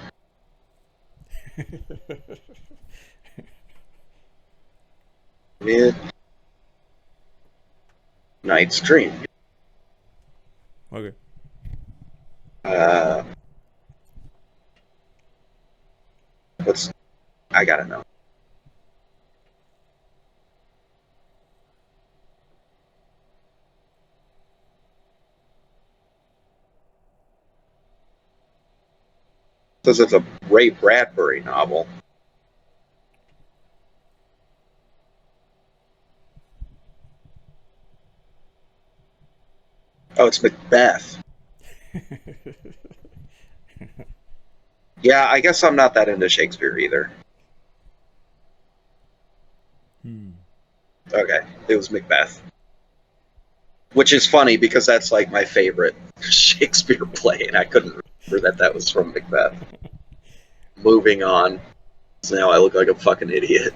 Night's Dream. Okay. Uh, what's I gotta know. Says it's a Ray Bradbury novel. Oh, it's Macbeth. Yeah, I guess I'm not that into Shakespeare either. Hmm. Okay, it was Macbeth, which is funny because that's like my favorite Shakespeare play, and I couldn't remember that was from Macbeth. Moving on. So now I look like a fucking idiot.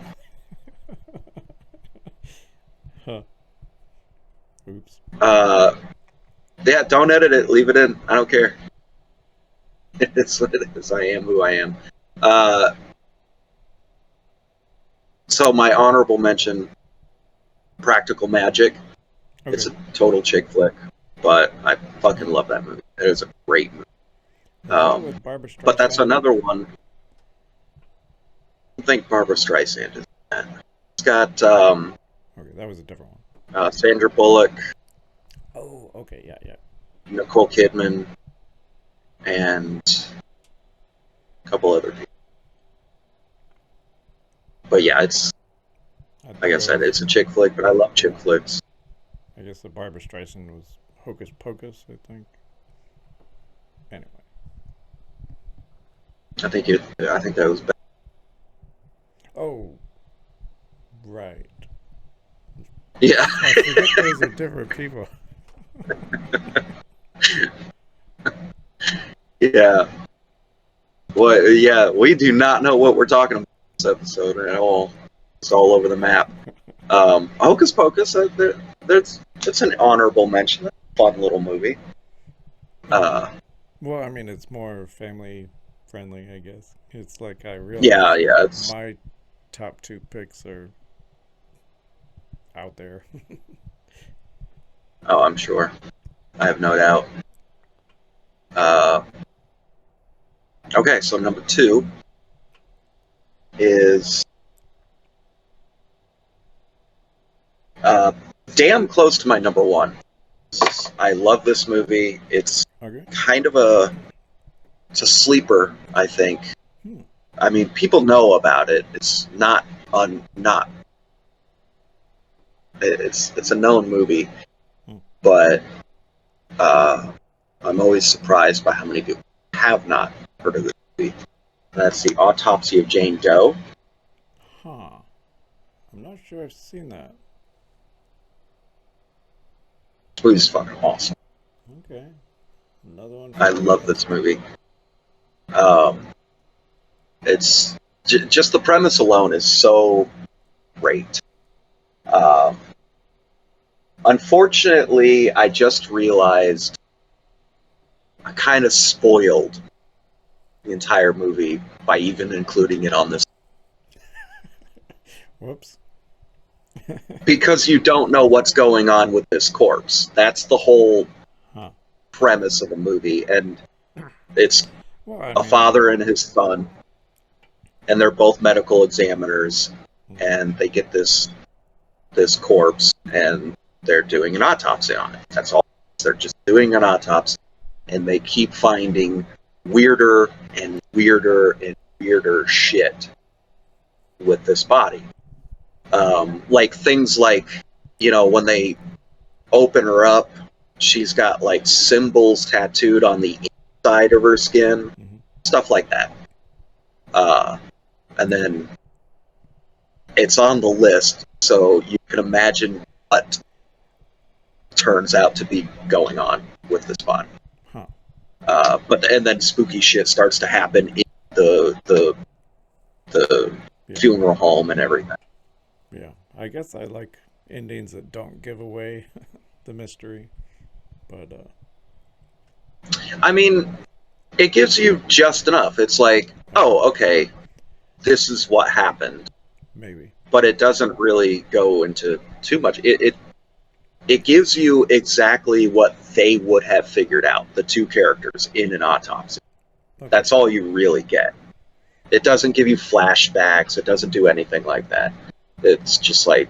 Huh. Oops. Uh, yeah, don't edit it. Leave it in. I don't care. It's what it is. I am who I am. Uh, so my honorable mention, Practical Magic. Okay. It's a total chick flick, but I fucking love that movie. It is a great movie. Is that with Barbara Streisand? But that's another one. I don't think Barbara Streisand is in that. It's got Okay, that was a different one. Sandra Bullock. Oh, okay, yeah. Nicole Kidman, and a couple other people. But yeah, it's like I said, it's a chick flick, but I love chick flicks. I guess the Barbara Streisand was Hocus Pocus, I think. Anyway. I think that was bad. Oh, right. Yeah. I forget those are different people. Yeah. Well, yeah, we do not know what we're talking about this episode at all. It's all over the map. Hocus Pocus, it's an honorable mention. Fun little movie. Well, I mean, it's more family friendly, I guess. It's like I realize yeah, my top two picks are out there. Oh, I'm sure. I have no doubt. Okay, so number 2 is damn close to my number 1. I love this movie. It's kind of a sleeper, I think. I mean, people know about it. It's not. It's a known movie, but I'm always surprised by how many people have not heard of this movie. That's The Autopsy of Jane Doe. Huh. I'm not sure I've seen that. This movie's fucking awesome. Okay. Another one. I love this movie. It's just the premise alone is so great. Unfortunately, I just realized I kind of spoiled the entire movie by even including it on this. Whoops. Because you don't know what's going on with this corpse. That's the whole premise of the movie, and it's a father and his son, and they're both medical examiners, and they get this corpse, and they're doing an autopsy on it. That's all. They're just doing an autopsy, and they keep finding weirder and weirder and weirder shit with this body. Like things like, when they open her up, she's got like symbols tattooed on the inside of her skin, stuff like that. And then it's on the list, so you can imagine what turns out to be going on with this body. And then spooky shit starts to happen in the funeral home and everything. Yeah, I guess I like endings that don't give away the mystery, but I mean, it gives you just enough. It's like, oh, okay, this is what happened. Maybe. But it doesn't really go into too much. It gives you exactly what they would have figured out, the two characters in an autopsy. Okay. That's all you really get. It doesn't give you flashbacks. It doesn't do anything like that. It's just like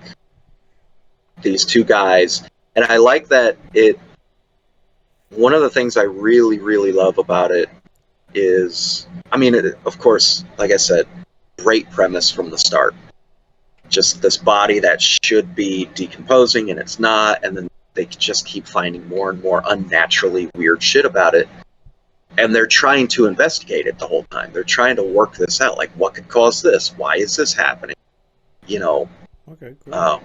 these two guys. And I like that one of the things I really, really love about it is, I mean, of course, like I said, great premise from the start. Just this body that should be decomposing and it's not, and then they just keep finding more and more unnaturally weird shit about it. And they're trying to investigate it the whole time. They're trying to work this out. Like, what could cause this? Why is this happening? Okay, cool.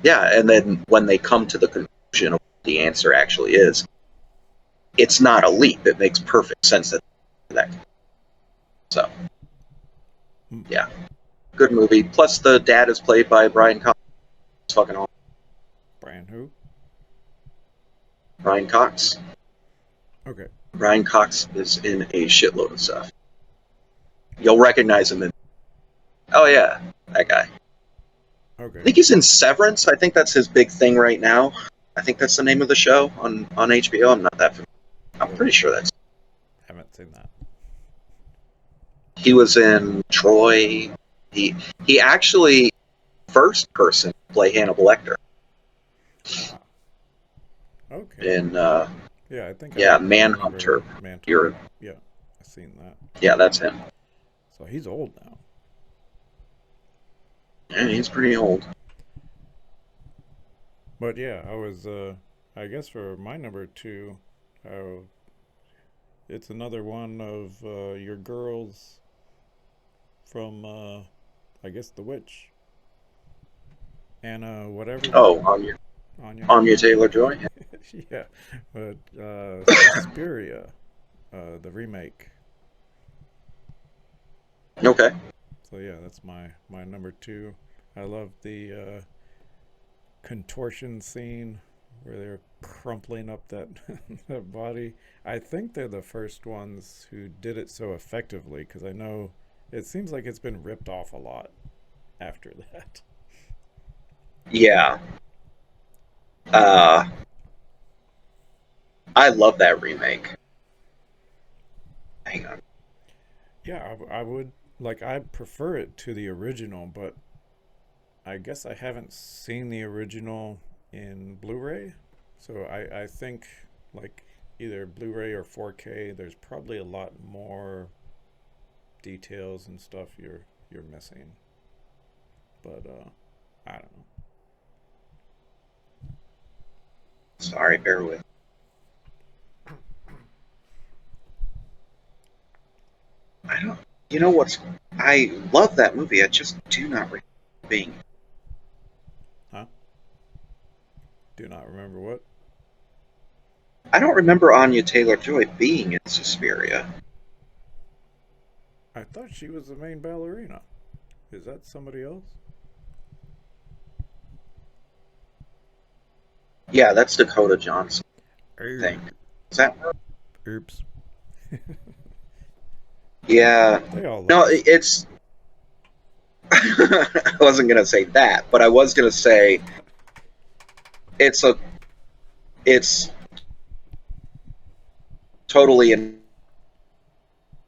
Yeah, and then when they come to the conclusion of what the answer actually is, it's not a leap. It makes perfect sense that. So, yeah, good movie. Plus, the dad is played by Brian Cox. It's fucking awesome. Brian who? Ryan Cox. Okay. Ryan Cox is in a shitload of stuff. You'll recognize him in. Oh yeah, that guy. I Okay. think he's in Severance. I think that's his big thing right now. I think that's the name of the show on HBO. I'm not that familiar. I'm Cool. pretty sure that's. Haven't seen that. He was in Troy. He actually first person to play Hannibal Lecter Ah. Okay. in Yeah, I think yeah, I remember Manhunter. Manhunter. You're Yeah, I've seen that. yeah, that's him. So he's old now. Yeah, he's pretty old. But yeah, I was. I guess for my number two, uh, it's another one of your girls from. I guess The Witch. Anna, whatever. Oh, Anya. Anya Taylor Joy. Yeah, but Suspiria, the remake. Okay. So yeah, that's my number two. I love the contortion scene where they're crumpling up that that body. I think they're the first ones who did it so effectively because I know it seems like it's been ripped off a lot after that. Yeah. Uh, I love that remake. Hang on. Yeah, I would like I prefer it to the original, but I guess I haven't seen the original in Blu-ray, so I think like either Blu-ray or 4K. There's probably a lot more details and stuff you're missing, but I don't know. Sorry, bear with. I don't. You know what's? I love that movie. I just do not remember being. Huh? Do not remember what? I don't remember Anya Taylor Joy being in Suspiria. I thought she was the main ballerina. Is that somebody else? Yeah, that's Dakota Johnson. I think. Er, Is that? oops. Yeah. They all look No, the same. it's. I wasn't gonna say that, but I was gonna say it's a. It's totally a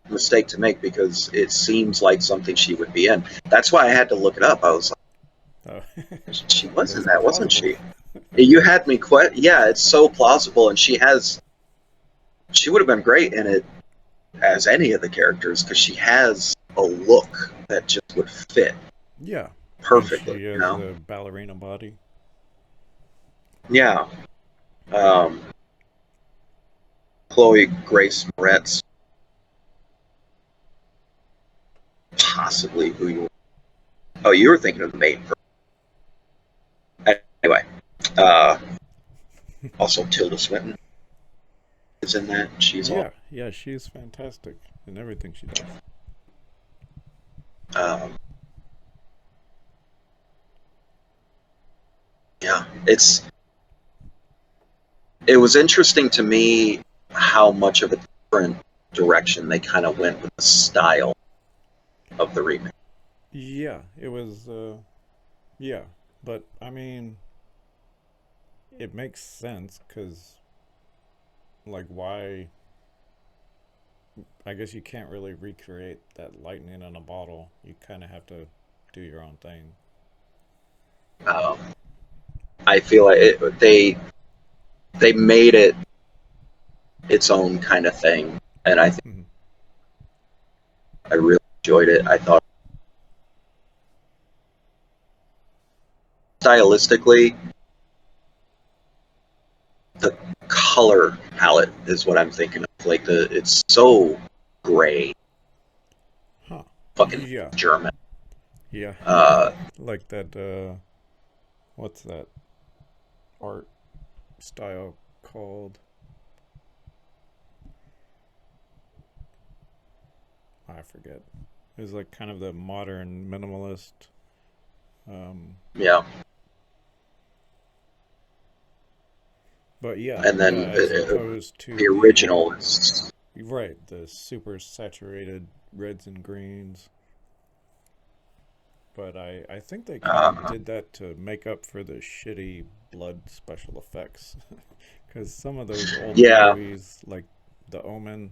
mistake to make because it seems like something she would be in. That's why I had to look it up. I was Oh, like, she was in it's that, wasn't plausible. she? You had me quite. Yeah, it's so plausible, and she has. She would have been great in it as any of the characters because she has a look that just would fit Yeah, and perfectly. she You has know? the ballerina body. Yeah. Um, Chloe Grace Moretz, possibly who you. Oh, you were thinking of the main. Anyway, uh, also Tilda Swinton is in that. She's all. Yeah, yeah, she's fantastic in everything she does. Um, yeah, it was interesting to me how much of a different direction they kind of went with the style of the remake. Yeah, it was. Yeah, but I mean, it makes sense because, like, why? I guess you can't really recreate that lightning in a bottle. You kind of have to do your own thing. Um, I feel like they made it its own kind of thing, and I think Mhm. I really enjoyed it. I thought stylistically, the color palette is what I'm thinking of. Like it's so gray, Huh. fucking Yeah. German. Yeah. Uh, Like that. What's that art style called? I forget. It was like kind of the modern minimalist. Um, yeah, But yeah, and yeah, then as opposed to the the original is right, the super saturated reds and greens. But I think they kind of uh, did that to make up for the shitty blood special effects. Because some of those older yeah, movies, like The Omen,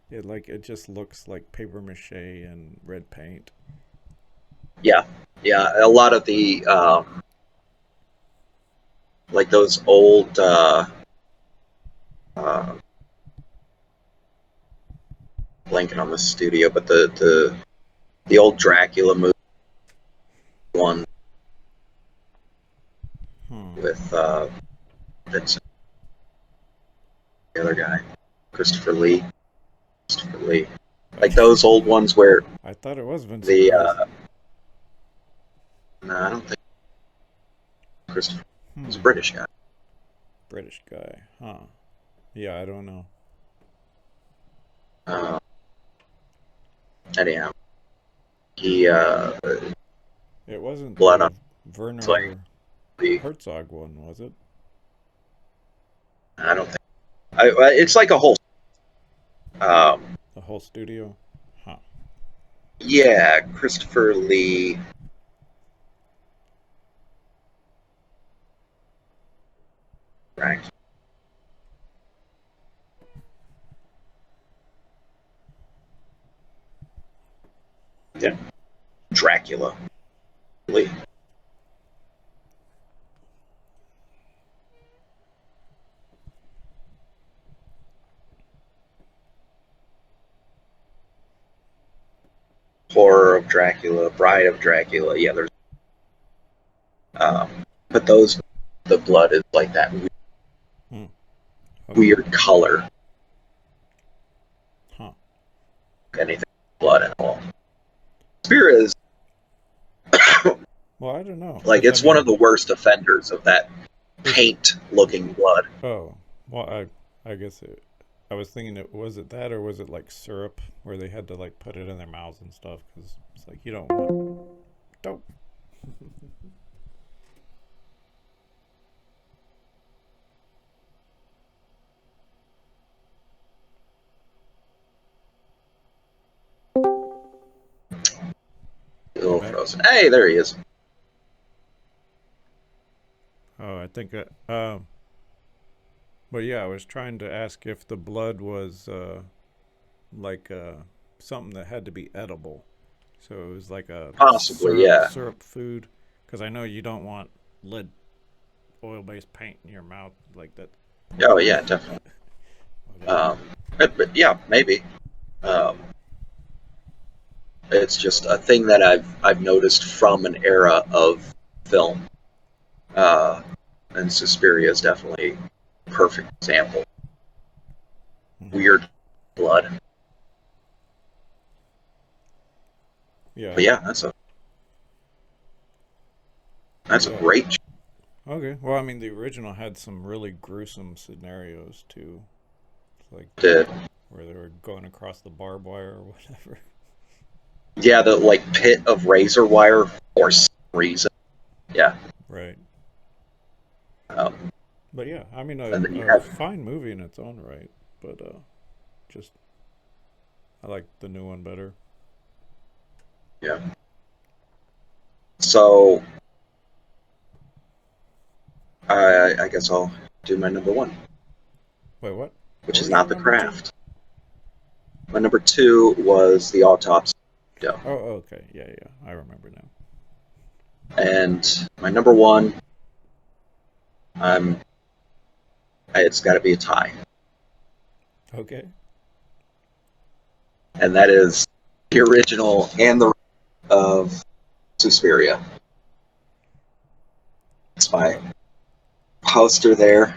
it just looks like paper mache and red paint. yeah, yeah. A lot of the like those old uh, blanking on the studio, but the old Dracula movie one Hmm. with Vincent, the other guy, Christopher Lee. Christopher Lee. I, Like those old ones where I thought it was Vincent the Price. no, I don't think Christopher was a Hmm. British guy. British guy. Huh. Yeah, I don't know. Uh, anyhow, he It wasn't blood on the his like Werner the Herzog one, was it? I don't think it's like a whole The whole studio? Huh. yeah, Christopher Lee. Right. Yeah, Dracula. Lee. Horror of Dracula, Bride of Dracula. Yeah, there's um, but those the blood is like that Hmm. Okay. weird color. Huh. Anything blood at all. Suspiria is Well, I don't know. like Because, I it's one of mean, the worst offenders of that is it. paint looking blood. Oh. Well, I guess it. I was thinking was it that or was it like syrup where they had to like put it in their mouths and stuff? Because it's like you don't want. Don't. You Still back? frozen. Hey, there he is. Oh, I think. But yeah, I was trying to ask if the blood was like something that had to be edible. So it was like a Possibly, syrup yeah. syrup food. Because I know you don't want lead oil based paint in your mouth like that. Oh, yeah, definitely. But, Um, but yeah, maybe. Um, it's just a thing that I've noticed from an era of film. Uh, and Suspiria is definitely a perfect example. mhm. Weird blood. Yeah, But yeah, that's a yeah. great Okay. Well, I mean, the original had some really gruesome scenarios too, like did. where they were going across the barbed wire or whatever. Yeah, the like pit of razor wire for some reason. Yeah. Right. Um, But yeah, I mean, and then you a have fine movie in its own right. But just I like the new one better. yeah. So I guess I'll do my number one, Wait, what? which What is was your not the number two? craft. My number two was the autopsy. Oh, okay. Yeah, yeah. I remember now. And my number one, I'm it's got to be a tie, Okay. and that is the original and the of Suspiria. It's my What? poster there,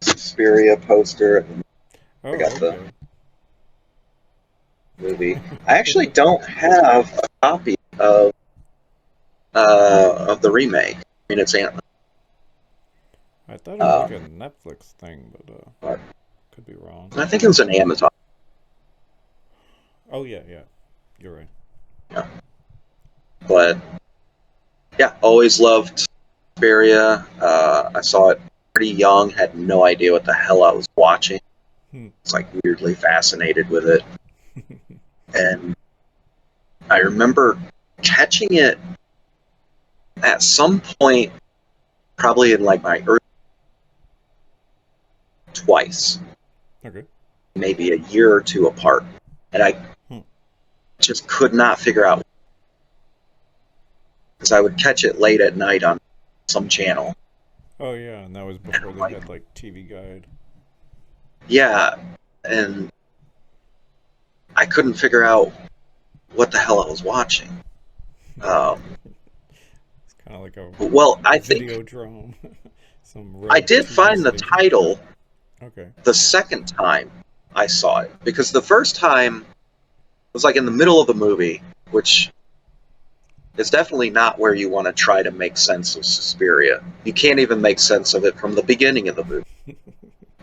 Suspiria poster. I Oh, got the okay. movie. I actually don't have a copy of the remake. I mean, it's I thought it was like um, a Netflix thing, but but could be wrong. I think it was an Amazon. Oh yeah, yeah. You're right. Yeah. But yeah, always loved Suspiria. I saw it pretty young, had no idea what the hell I was watching. It's like weirdly fascinated with it. And I remember catching it at some point, probably in like my early twice. Okay. Maybe a year or two apart. And I just could not figure out, because I would catch it late at night on some channel. Oh yeah, and that was before they had like TV Guide. Yeah, and I couldn't figure out what the hell I was watching. It's kind of like a Well, I think Videodrome. Some I red did TV find the station. title Okay. the second time I saw it, because the first time was like in the middle of the movie, which is definitely not where you want to try to make sense of Suspiria. You can't even make sense of it from the beginning of the movie.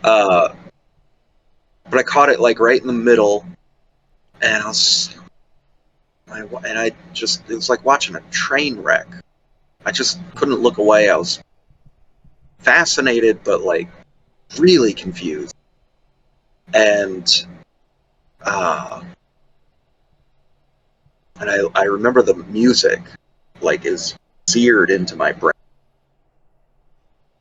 But I caught it like right in the middle, and I just, it was like watching a train wreck. I just couldn't look away. I was fascinated, but like really confused. And I remember the music like is seared into my brain.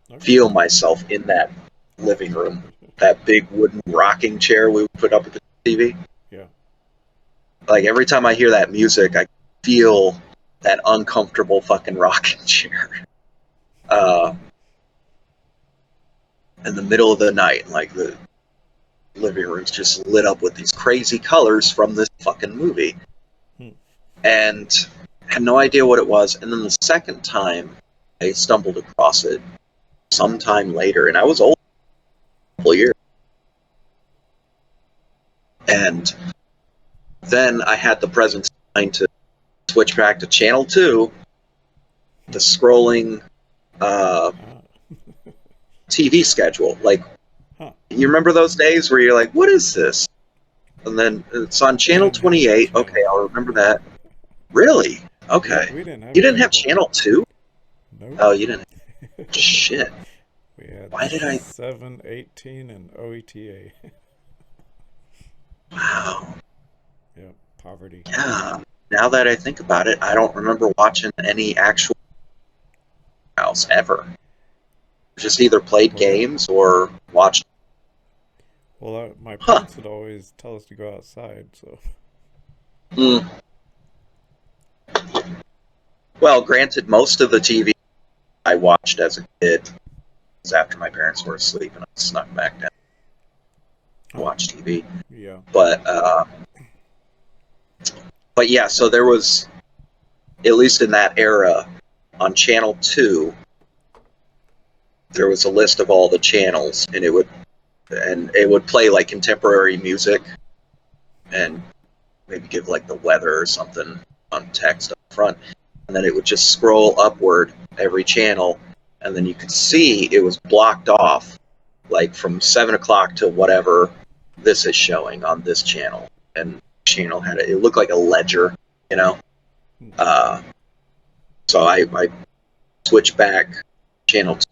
Okay. Feel myself in that living room, that big wooden rocking chair we would put up at the TV. Yeah. Like every time I hear that music, I feel that uncomfortable fucking rocking chair. In the middle of the night, like the living room's just lit up with these crazy colors from this fucking movie. And I had no idea what it was. And then the second time I stumbled across it sometime later, and I was old, a couple years. And then I had the presence of mind to switch back to channel 2, the scrolling TV schedule. Like, you remember those days where you're like, what is this? And then it's on channel 28. Okay, I'll remember that. Really? Okay. We didn't have You didn't have cable. channel 2? Nope. Oh, you didn't. Shit. We had Why did I? 7, 18, and OETA. Wow. Yep, poverty. Yeah. Now that I think about it, I don't remember watching any actual house ever. Just either played games or watched. Well, my parents would always tell us to go outside, so. Well, granted, most of the TV I watched as a kid was after my parents were asleep, and I snuck back down to watch TV. Yeah. But yeah, so there was, at least in that era, on channel 2, there was a list of all the channels, and it would play like contemporary music, and maybe give like the weather or something on text up front, and then it would just scroll upward every channel, and then you could see it was blocked off, like from 7 o'clock to whatever this is showing on this channel, and channel had it looked like a ledger, you know. So I switched back channel 2,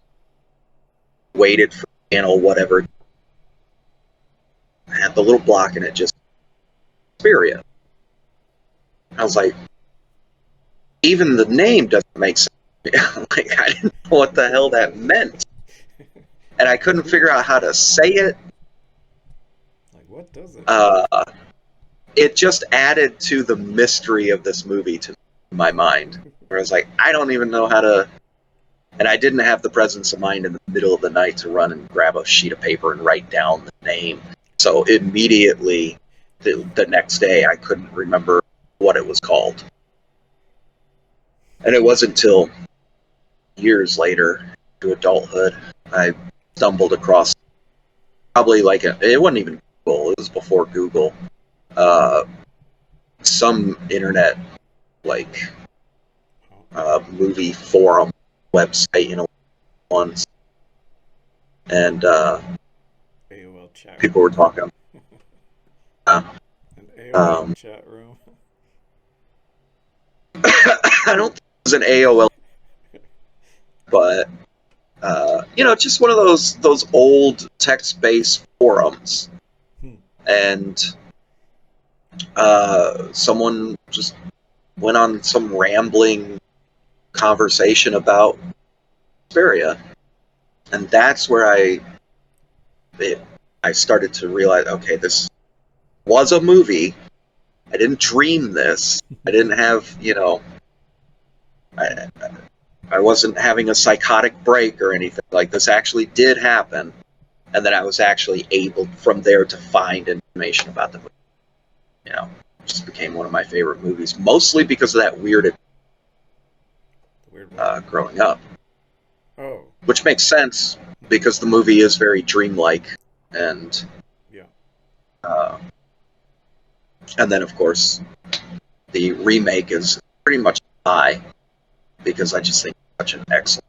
waited for channel whatever, had the little block, and it just Suspiria. I was like, even the name doesn't make sense. Like, I didn't know what the hell that meant, and I couldn't figure out how to say it. Like, what does it? It just added to the mystery of this movie to my mind. Where I was like, I don't even know how to, and I didn't have the presence of mind in the middle of the night to run and grab a sheet of paper and write down the name. So immediately, the next day, I couldn't remember what it was called. And it wasn't until years later, to adulthood, I stumbled across probably like it wasn't even Google, it was before Google, some internet like movie forum website, you know, once, and AOL chat people were talking. An AOL chat room. I don't think it was an AOL. but just one of those old text-based forums, Hmm. and someone just went on some rambling conversation about suspiria, and that's where I started to realize, okay, this was a movie. I didn't dream this. I didn't have, I, I wasn't having a psychotic break or anything. Like, this actually did happen, and then I was actually able from there to find information about the movie. It just became one of my favorite movies, mostly because of that weird Weird what? growing up, Oh, which makes sense because the movie is very dreamlike, and yeah. uh, and then of course the remake is pretty much high because I just think it's such an excellent.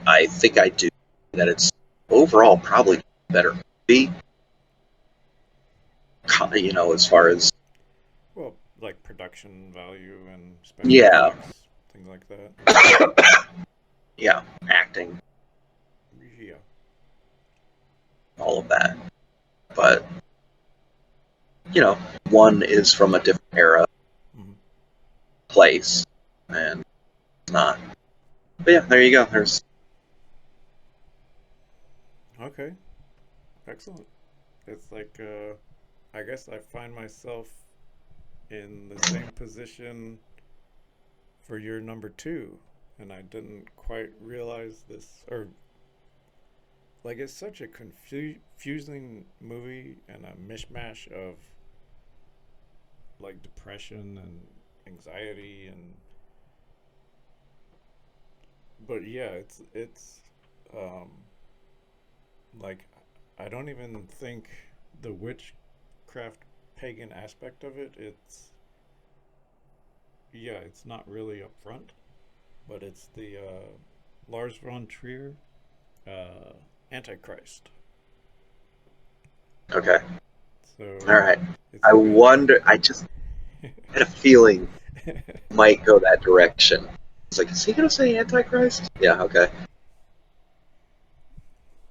I think I do that it's overall probably a better movie, as far as Well, like production value and special yeah, effects, things like that. yeah, acting, Yeah. all of that. But one is from a different era, Hmm. place, and not. But yeah, there you go. There's Okay. Excellent. It's like, I guess I find myself in the same position for your number two, and I didn't quite realize this, or like it's such a confusing movie and a mishmash of like depression and anxiety and but yeah, it's um like I don't even think the witchcraft pagan aspect of it, it's not really upfront, but it's the Lars von Trier uh, Antichrist. okay. All So right. it's I like wonder. I just had a feeling might go that direction. It's like, is he gonna say Antichrist? Yeah. Okay.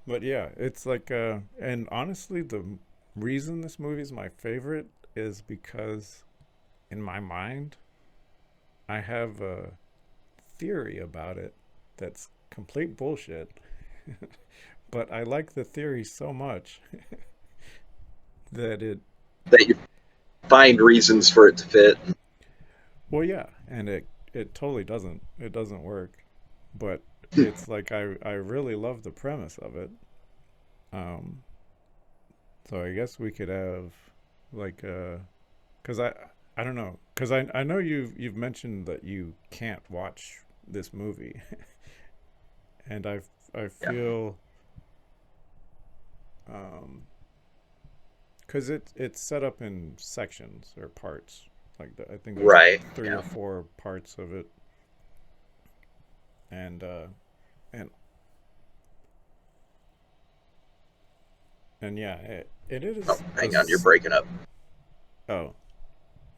but yeah, it's like and honestly the reason this movie is my favorite is because in my mind I have a theory about it that's complete bullshit. But I like the theory so much that it That you find reasons for it to fit. well yeah, and it totally doesn't work. But it's like I really love the premise of it. Um so I guess we could have like cuz I don't know cuz I know you've mentioned that you can't watch this movie and I Yeah. feel um because it's set up in sections or parts. Like I think there's Right. three Yeah. or four parts of it, and and and yeah, it Oh, is hang on. You're breaking up. oh,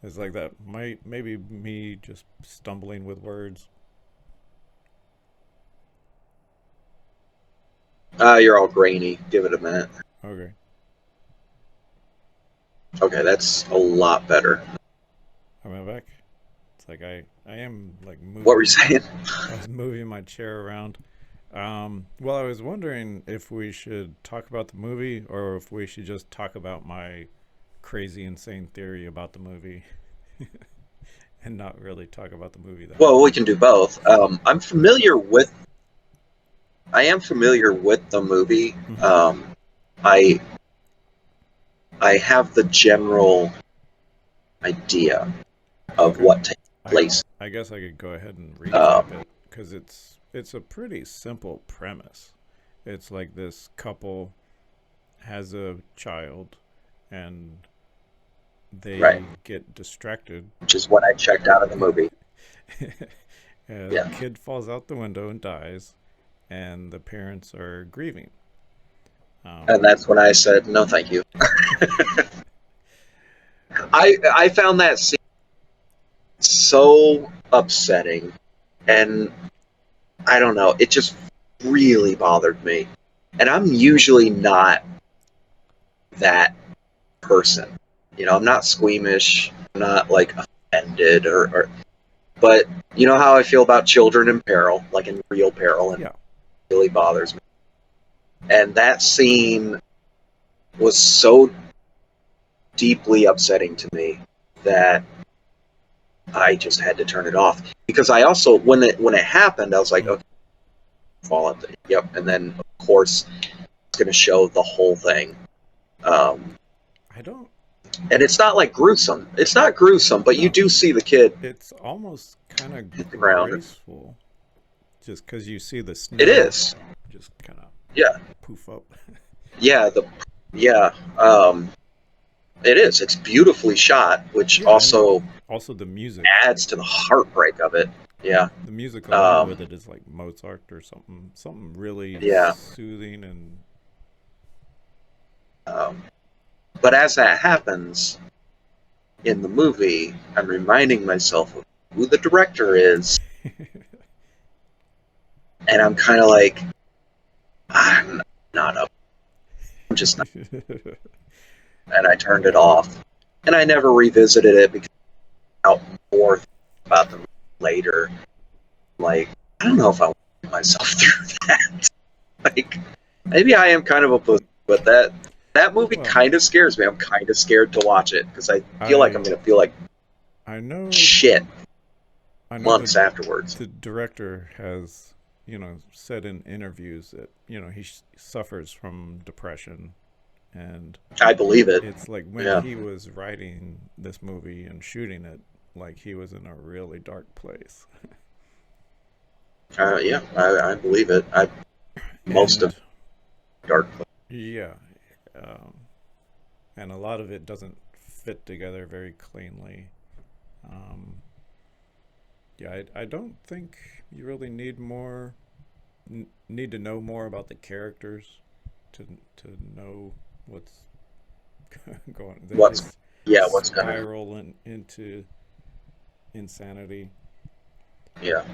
it's like that. Might maybe me just stumbling with words. You're all grainy. Give it a minute. Okay, Okay, that's a lot better. am I back? It's like I am like What were you moving. saying? I was moving my chair around. Well, I was wondering if we should talk about the movie or if we should just talk about my crazy, insane theory about the movie and not really talk about the movie that Well, much. we can do both. I am familiar with the movie. Mm-hmm. I I have the general idea of Okay. what takes I place. I guess I could go ahead and recap Um, it because it's a pretty simple premise. It's like this couple has a child and right, they get distracted. which is what I checked out of the movie. The Yeah, kid falls out the window and dies, and the parents are grieving. and Um, that's when I said no, thank you. I found that scene so upsetting, and I don't know, it just really bothered me. And I'm usually not that person. You know, I'm not squeamish, I'm not like offended or but you know how I feel about children in peril, like in real peril, and Yeah. it really bothers me. And that scene was so deeply upsetting to me that I just had to turn it off. Because I also, when it happened, I was like, Mm. okay, Fallout, yep. And then of course it's going to show the whole thing. I don't. And it's not like gruesome. It's not gruesome, but you No, do see the kid it's almost kind of hit the ground. graceful, just because you see the It snow is, just kind of yeah, poof up. yeah, yeah. It is. It's beautifully shot, which Yeah, and also also the music. adds to the heartbreak of it. Yeah, The music along um, with it is like Mozart or something really yeah. soothing and Um, but as that happens in the movie, I'm reminding myself of who the director is, and I'm kind of like, I'm not up. I'm just not. And I turned it off, and I never revisited it because I found out more about them later. Like, I don't know if I want to put myself through that. Like, maybe I am kind of a pussy, but that movie well, kind of scares me. I'm kind of scared to watch it because I feel like I'm I going to feel like I know shit I know months afterwards. the director has, said in interviews that, he suffers from depression, and I believe it. it's like when Yeah. he was writing this movie and shooting it, like he was in a really dark place. Yeah, I believe it. Most of And dark. yeah, um, and a lot of it doesn't fit together very cleanly. Um, yeah, I don't think you really need to know more about the characters to know what's going. They What's just what's gonna spiral into insanity. yeah.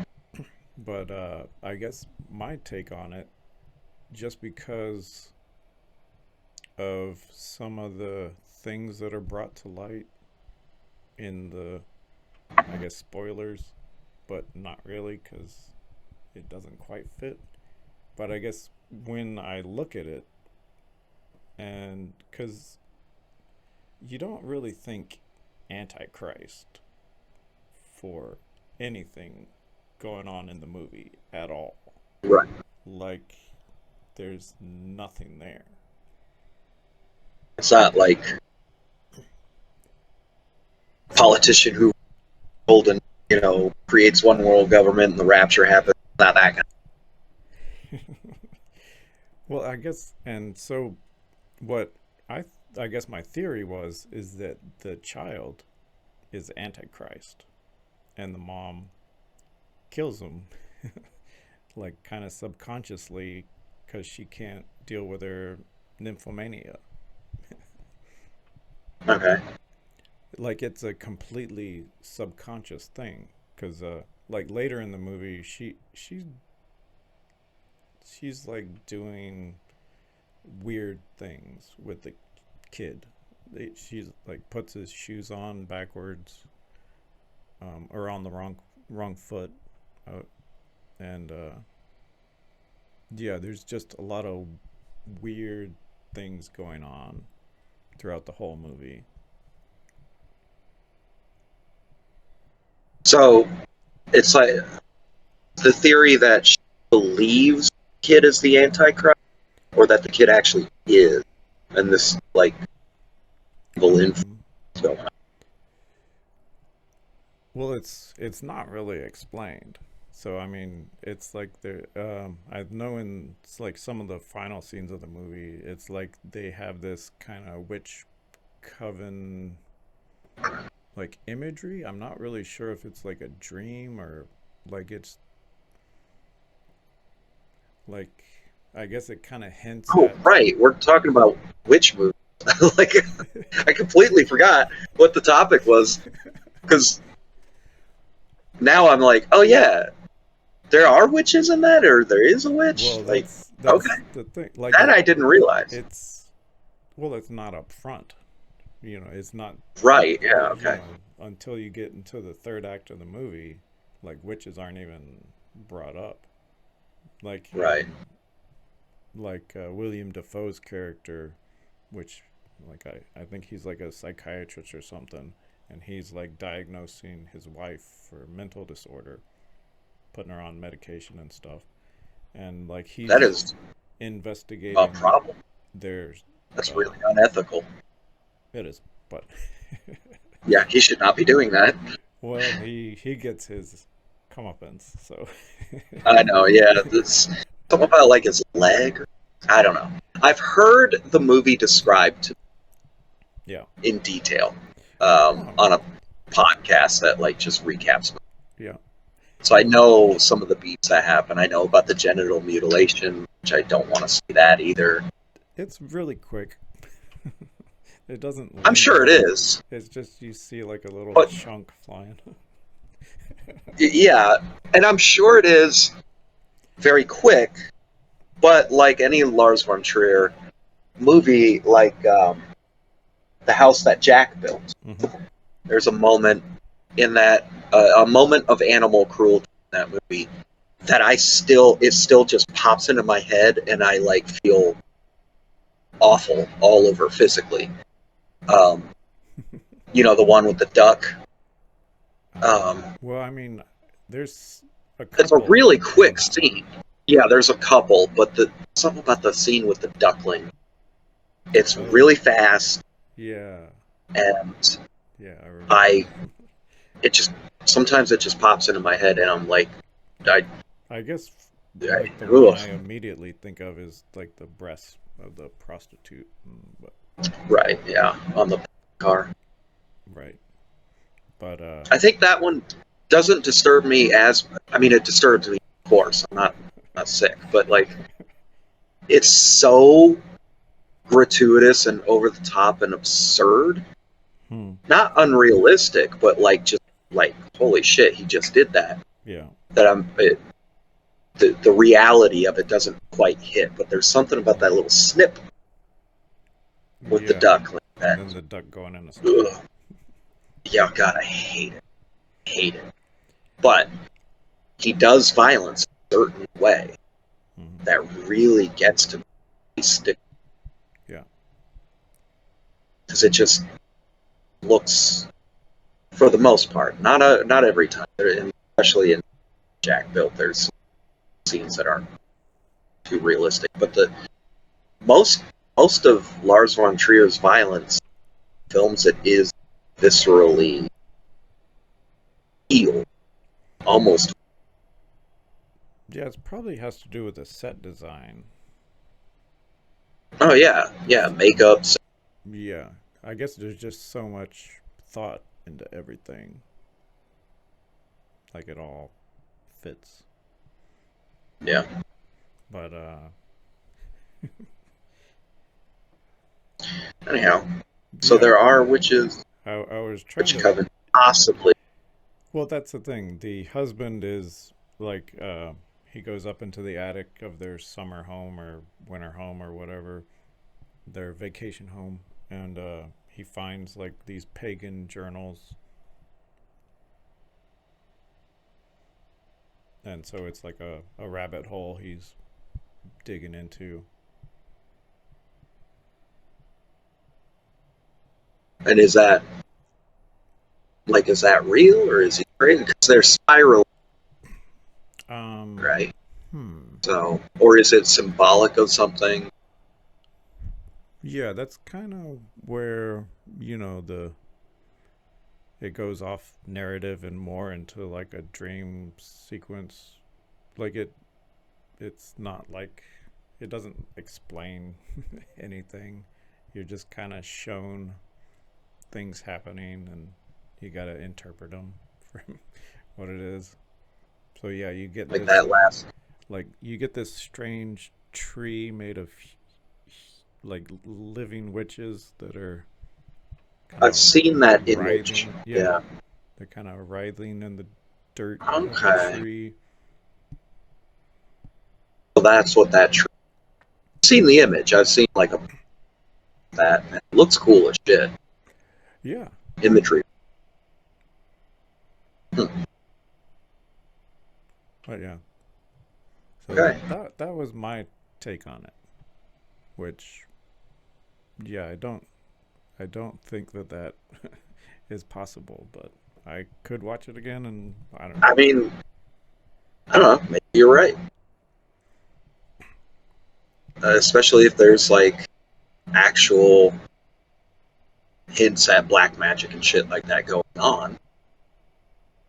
But I guess my take on it, just because of some of the things that are brought to light in the, I guess, spoilers, but not really because it doesn't quite fit. But I guess when I look at it, and because you don't really think antichrist for anything going on in the movie at all. Right. Like, there's nothing there. It's not like a politician who rolled and creates one world government and the rapture happens. It's not that Well, I guess, and so what I I guess my theory is that the child is antichrist, and the mom kills him, like kind of subconsciously, because she can't deal with her nymphomania. kind. Okay. Like it's a completely subconscious thing, because like later in the movie, she's like doing weird things with the kid. She's like puts his shoes on backwards, or on the wrong foot, uh, and yeah, there's just a lot of weird things going on throughout the whole movie. So it's like the theory that she believes the kid is the Antichrist, or that the kid actually is, and this like evil influence Um, going on. well, it's not really explained. So I mean, it's like there. I know in it's like some of the final scenes of the movie, it's like they have this kind of witch coven like imagery. I'm not really sure if it's like a dream or like it's like I guess it kind of hints Oh, at. right. We're talking about witch movies. Like, I completely forgot what the topic was because now I'm like, oh yeah, There are witches in that, or there is a witch? Well, Like, that's okay, the thing. Like that I didn't realize. it's well, it's not up front. It's not. Right? Yeah. You Okay. know, until you get into the third act of the movie, like witches aren't even brought up. Like Right. William Defoe's character, which like I think he's like a psychiatrist or something, and he's like diagnosing his wife for mental disorder, putting her on medication and stuff, and like That he's is a investigating problem. their That's uh, really unethical. it is, but Yeah, he should not be doing that. well, he gets his comeuppance, so I know. Yeah, this something about like his leg. I don't know. I've heard the movie described yeah. in detail Oh, on a podcast that like just recaps. yeah. So I know some of the beats that happen. I know about the genital mutilation, which I don't want to see that either. It's really quick. It doesn't I'm linger sure it long. is, It's just you see like a little but chunk flying. yeah, and I'm sure it is very quick. But like any Lars von Trier movie, like the house that Jack built, Hmm. there's a moment in that a moment of animal cruelty in that movie that it still just pops into my head, and I like feel awful all over physically. Um, the one with the duck. Well, I mean, there's a It's a couple really in quick that one. scene. Yeah, there's a couple, but the something about the scene with the duckling. It's Oh, really fast, yeah, and yeah, I remember. I it just sometimes it just pops into my head, and I'm like, I, I guess I like the one ugh. I immediately think of is like the breasts of the prostitute. But Right, yeah, on the car. right, but I think that one doesn't disturb me as. I mean, it disturbs me, of course. I'm not sick, but like it's so gratuitous and over the top and absurd. hmm, Not unrealistic, but like just like holy shit, he just did that. yeah, That the reality of it doesn't quite hit, but there's something about that little snip with the yeah, duck like and that. then the duck going in a stomach. Ugh. Yeah, God, I hate it. Hate it. But he does violence a certain way Hmm. that really gets to me Yeah, because it just looks, for the most part, not every time, especially in Jack Built, there's scenes that aren't too realistic, but the most most of Lars von Trier's violence films it is viscerally evil, almost. yeah, it probably has to do with the set design. Oh yeah, yeah, makeup. Yeah, I guess there's just so much thought into everything. Like it all fits. Yeah. But Anyhow, so yeah, there are witches, I was trying witch to. coven, possibly. Well, that's the thing. The husband is like he goes up into the attic of their summer home or winter home or whatever, their vacation home, and he finds like these pagan journals, and so it's like a rabbit hole he's digging into. And is that real or is he crazy? Because they're spiral, Um, right? hmm. So, or is it symbolic of something? Yeah, that's kind of where the it goes off narrative and more into like a dream sequence. Like it's not like it doesn't explain anything. You're just kind of shown things happening, and you got to interpret them for what it is. So yeah, Like that last. you get this strange tree made of like living witches that are kind I've of seen that image. writhing. Yeah, Yeah. they're kind of writhing in the dirt of the Okay. tree. that's what that tree. I've seen the image. I've seen like that. And it looks cool as shit Yeah. in the tree. But yeah. So Okay. that was my take on it. Which, yeah, I don't think that is possible, but I could watch it again, and I don't know. I mean, I don't know. Maybe you're right. Especially if there's like actual hints at black magic and shit like that going on.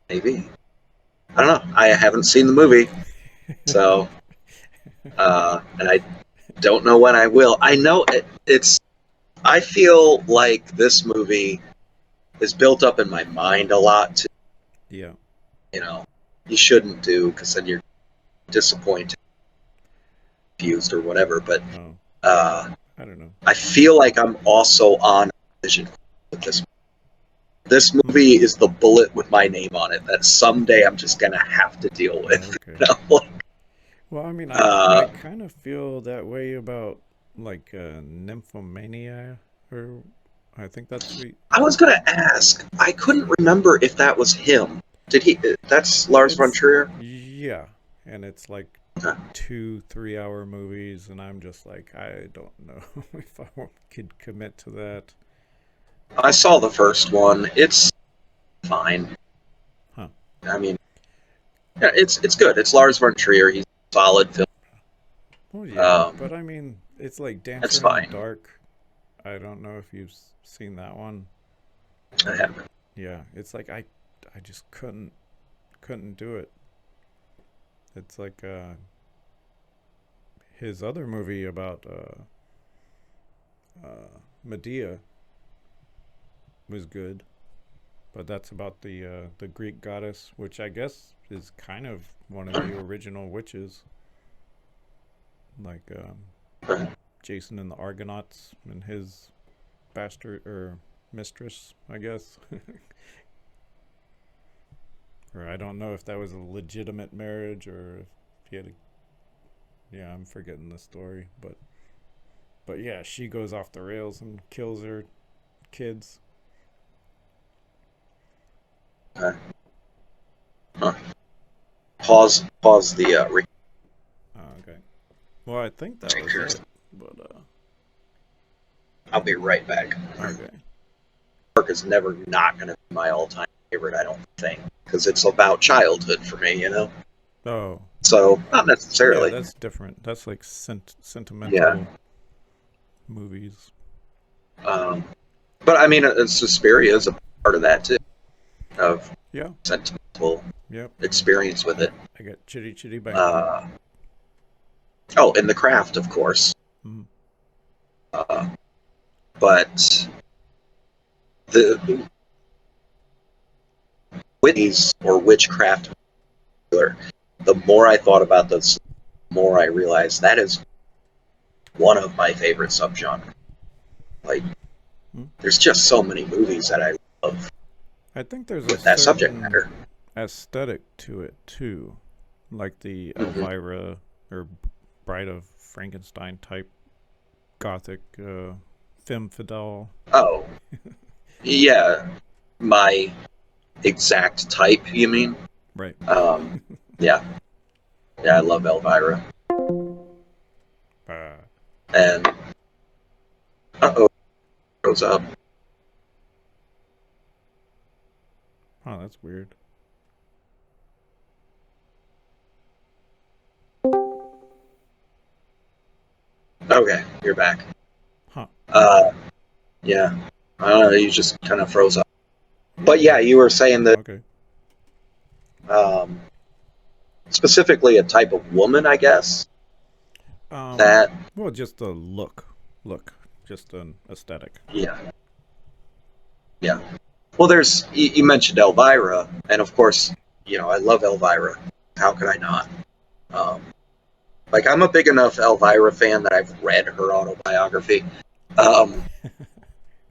Maybe. I don't know. I haven't seen the movie, so and I don't know when I will. I know it's. I feel like this movie is built up in my mind a lot. Too, Yeah. you know, you shouldn't do because then you're disappointed, confused, or whatever. But Oh, uh, I don't know. I feel like I'm also on a vision with this. This Hmm. movie is the bullet with my name on it that someday I'm just gonna have to deal with. Oh, okay. You know? Well, I mean, I uh, kind of feel that way about like nymphomania, or I think that's the. I was gonna ask. I couldn't remember if that was him. Did he? That's Lars von It's Trier. yeah, and it's like Okay. 2 3 hour movies, and I'm just like, I don't know if could commit to that. I saw the first one. It's fine. Huh. I mean, yeah, it's good. It's Lars von Trier. He's a solid film. Well, yeah, but Um, I mean, it's like that's Dancer in the fine. Dark. I don't know if you've seen that one. I haven't. Yeah, it's like I just couldn't do it. It's like his other movie about Medea was good, but that's about the Greek goddess, which I guess is kind of one of the original witches, like Jason and the Argonauts and his bastard or mistress, I guess. Or I don't know if that was a legitimate marriage or if he had a. Yeah, I'm forgetting the story, but yeah, she goes off the rails and kills her kids. Uh, huh. Pause the Oh, okay. Well, I think that was recording. it. But I'll be right back. okay. Park is never not going to be my all-time favorite. I don't think because it's about childhood for me. You know. Oh, So not yeah, necessarily. that's different. That's like Yeah. sentimental movies. Um, but I mean, Suspiria is a part of that too, of Yeah. sentimental Yep. experience with it. I got Chitty Chitty Bang Bang. Uh, oh, and The Craft, of course. Mm. Uh, but the Whitney's or witchcraft, in particular, the more I thought about this, the more I realized that is one of my favorite subgenres. Like, Mm. there's just so many movies that I love I think there's a with that subject certain matter. aesthetic to it too, like the Hmm. Elvira or Bride of Frankenstein type gothic femme fatale. Oh, yeah, my exact type, you mean? Right. Um, yeah, yeah, I love Elvira. uh, And uh-oh, goes up. oh, that's weird. Okay, you're back. Huh. Uh, yeah, I don't know, you just kind of froze up. But Yeah. yeah, you were saying that Okay. um, specifically a type of woman, I guess. Um. That, Well, just the look, just an aesthetic. yeah, yeah. Well, you mentioned Elvira, and of course, I love Elvira. How could I not? Um, like, I'm a big enough Elvira fan that I've read her autobiography. Um,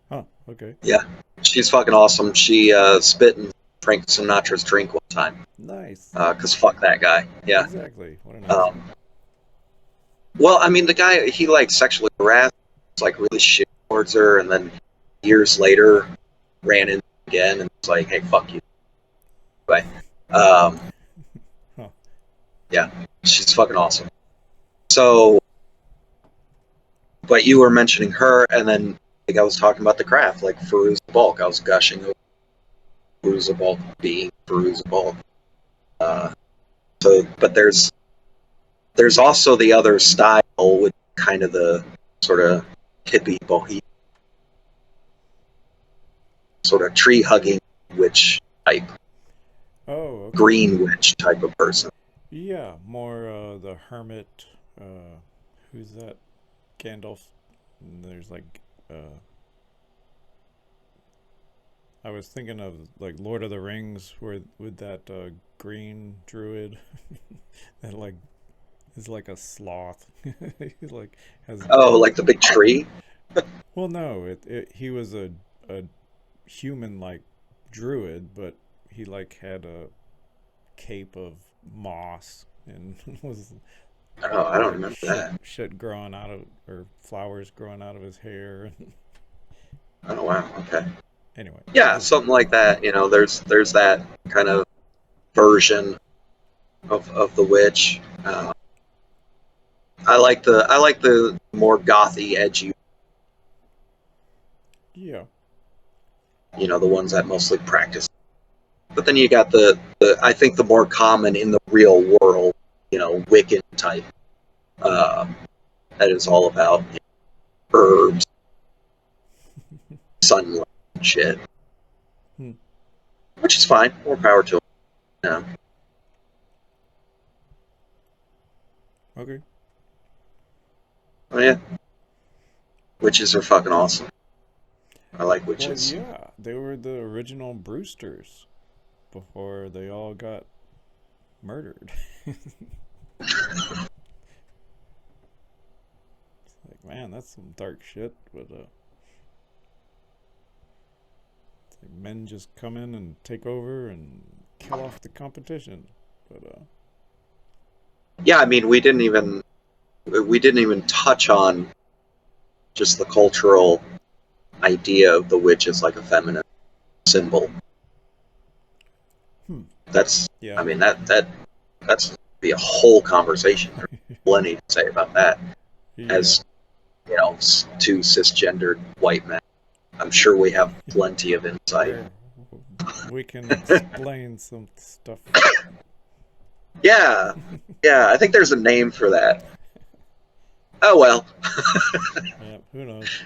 Huh. Okay. yeah, she's fucking awesome. She spit in Frank Sinatra's drink one time. Nice. Cause fuck that guy. Yeah. Exactly. What an Um, asshole. Well, I mean, the guy, he like sexually harassed, like really shit towards her, and then years later ran in again and was like, "Hey, fuck you." Bye. Um, Huh. yeah, she's fucking awesome. So, but you were mentioning her, and then like I was talking about the craft, like Firuza Balk. I was gushing over Firuza Balk being Firuza Balk. Uh, so, but there's also the other style with kind of the sort of hippie bohemian, sort of tree hugging witch type, Oh, okay. green witch type of person. Yeah, more the hermit. Who's that? Gandalf. And there's like, I was thinking of like Lord of the Rings, where with that green druid that like is like a sloth. He like has Oh, like the big tree. well, no, he was a human like druid, but he like had a cape of moss and was Oh, I don't like remember that. shit growing out of or flowers growing out of his hair. Oh wow, okay. Anyway, Yeah, just something like that. You know, there's that kind of version of the witch. I like the more gothy, edgy. yeah, You know, the ones that mostly practice. But then you got the I think the more common in the real world. You know, Wiccan type. Uh, that is all about herbs, sunlight, and shit. hmm. Which is fine. More power to it. You know? Okay. Oh yeah, witches are fucking awesome. I like Well, witches. yeah, they were the original Brewsters before they all got murdered. Like, man, that's some dark shit. But it's like men just come in and take over and kill off the competition. But Yeah, I mean, we didn't even touch on just the cultural idea of the witch as like a feminine symbol. hmm, That's, I yeah, mean, that's be a whole conversation. There's plenty to say about that. yeah. As you know, two cisgendered white men, I'm sure we have plenty of insight. There, we can explain some stuff. Yeah, yeah. I think there's a name for that. Oh well. Yeah, who knows?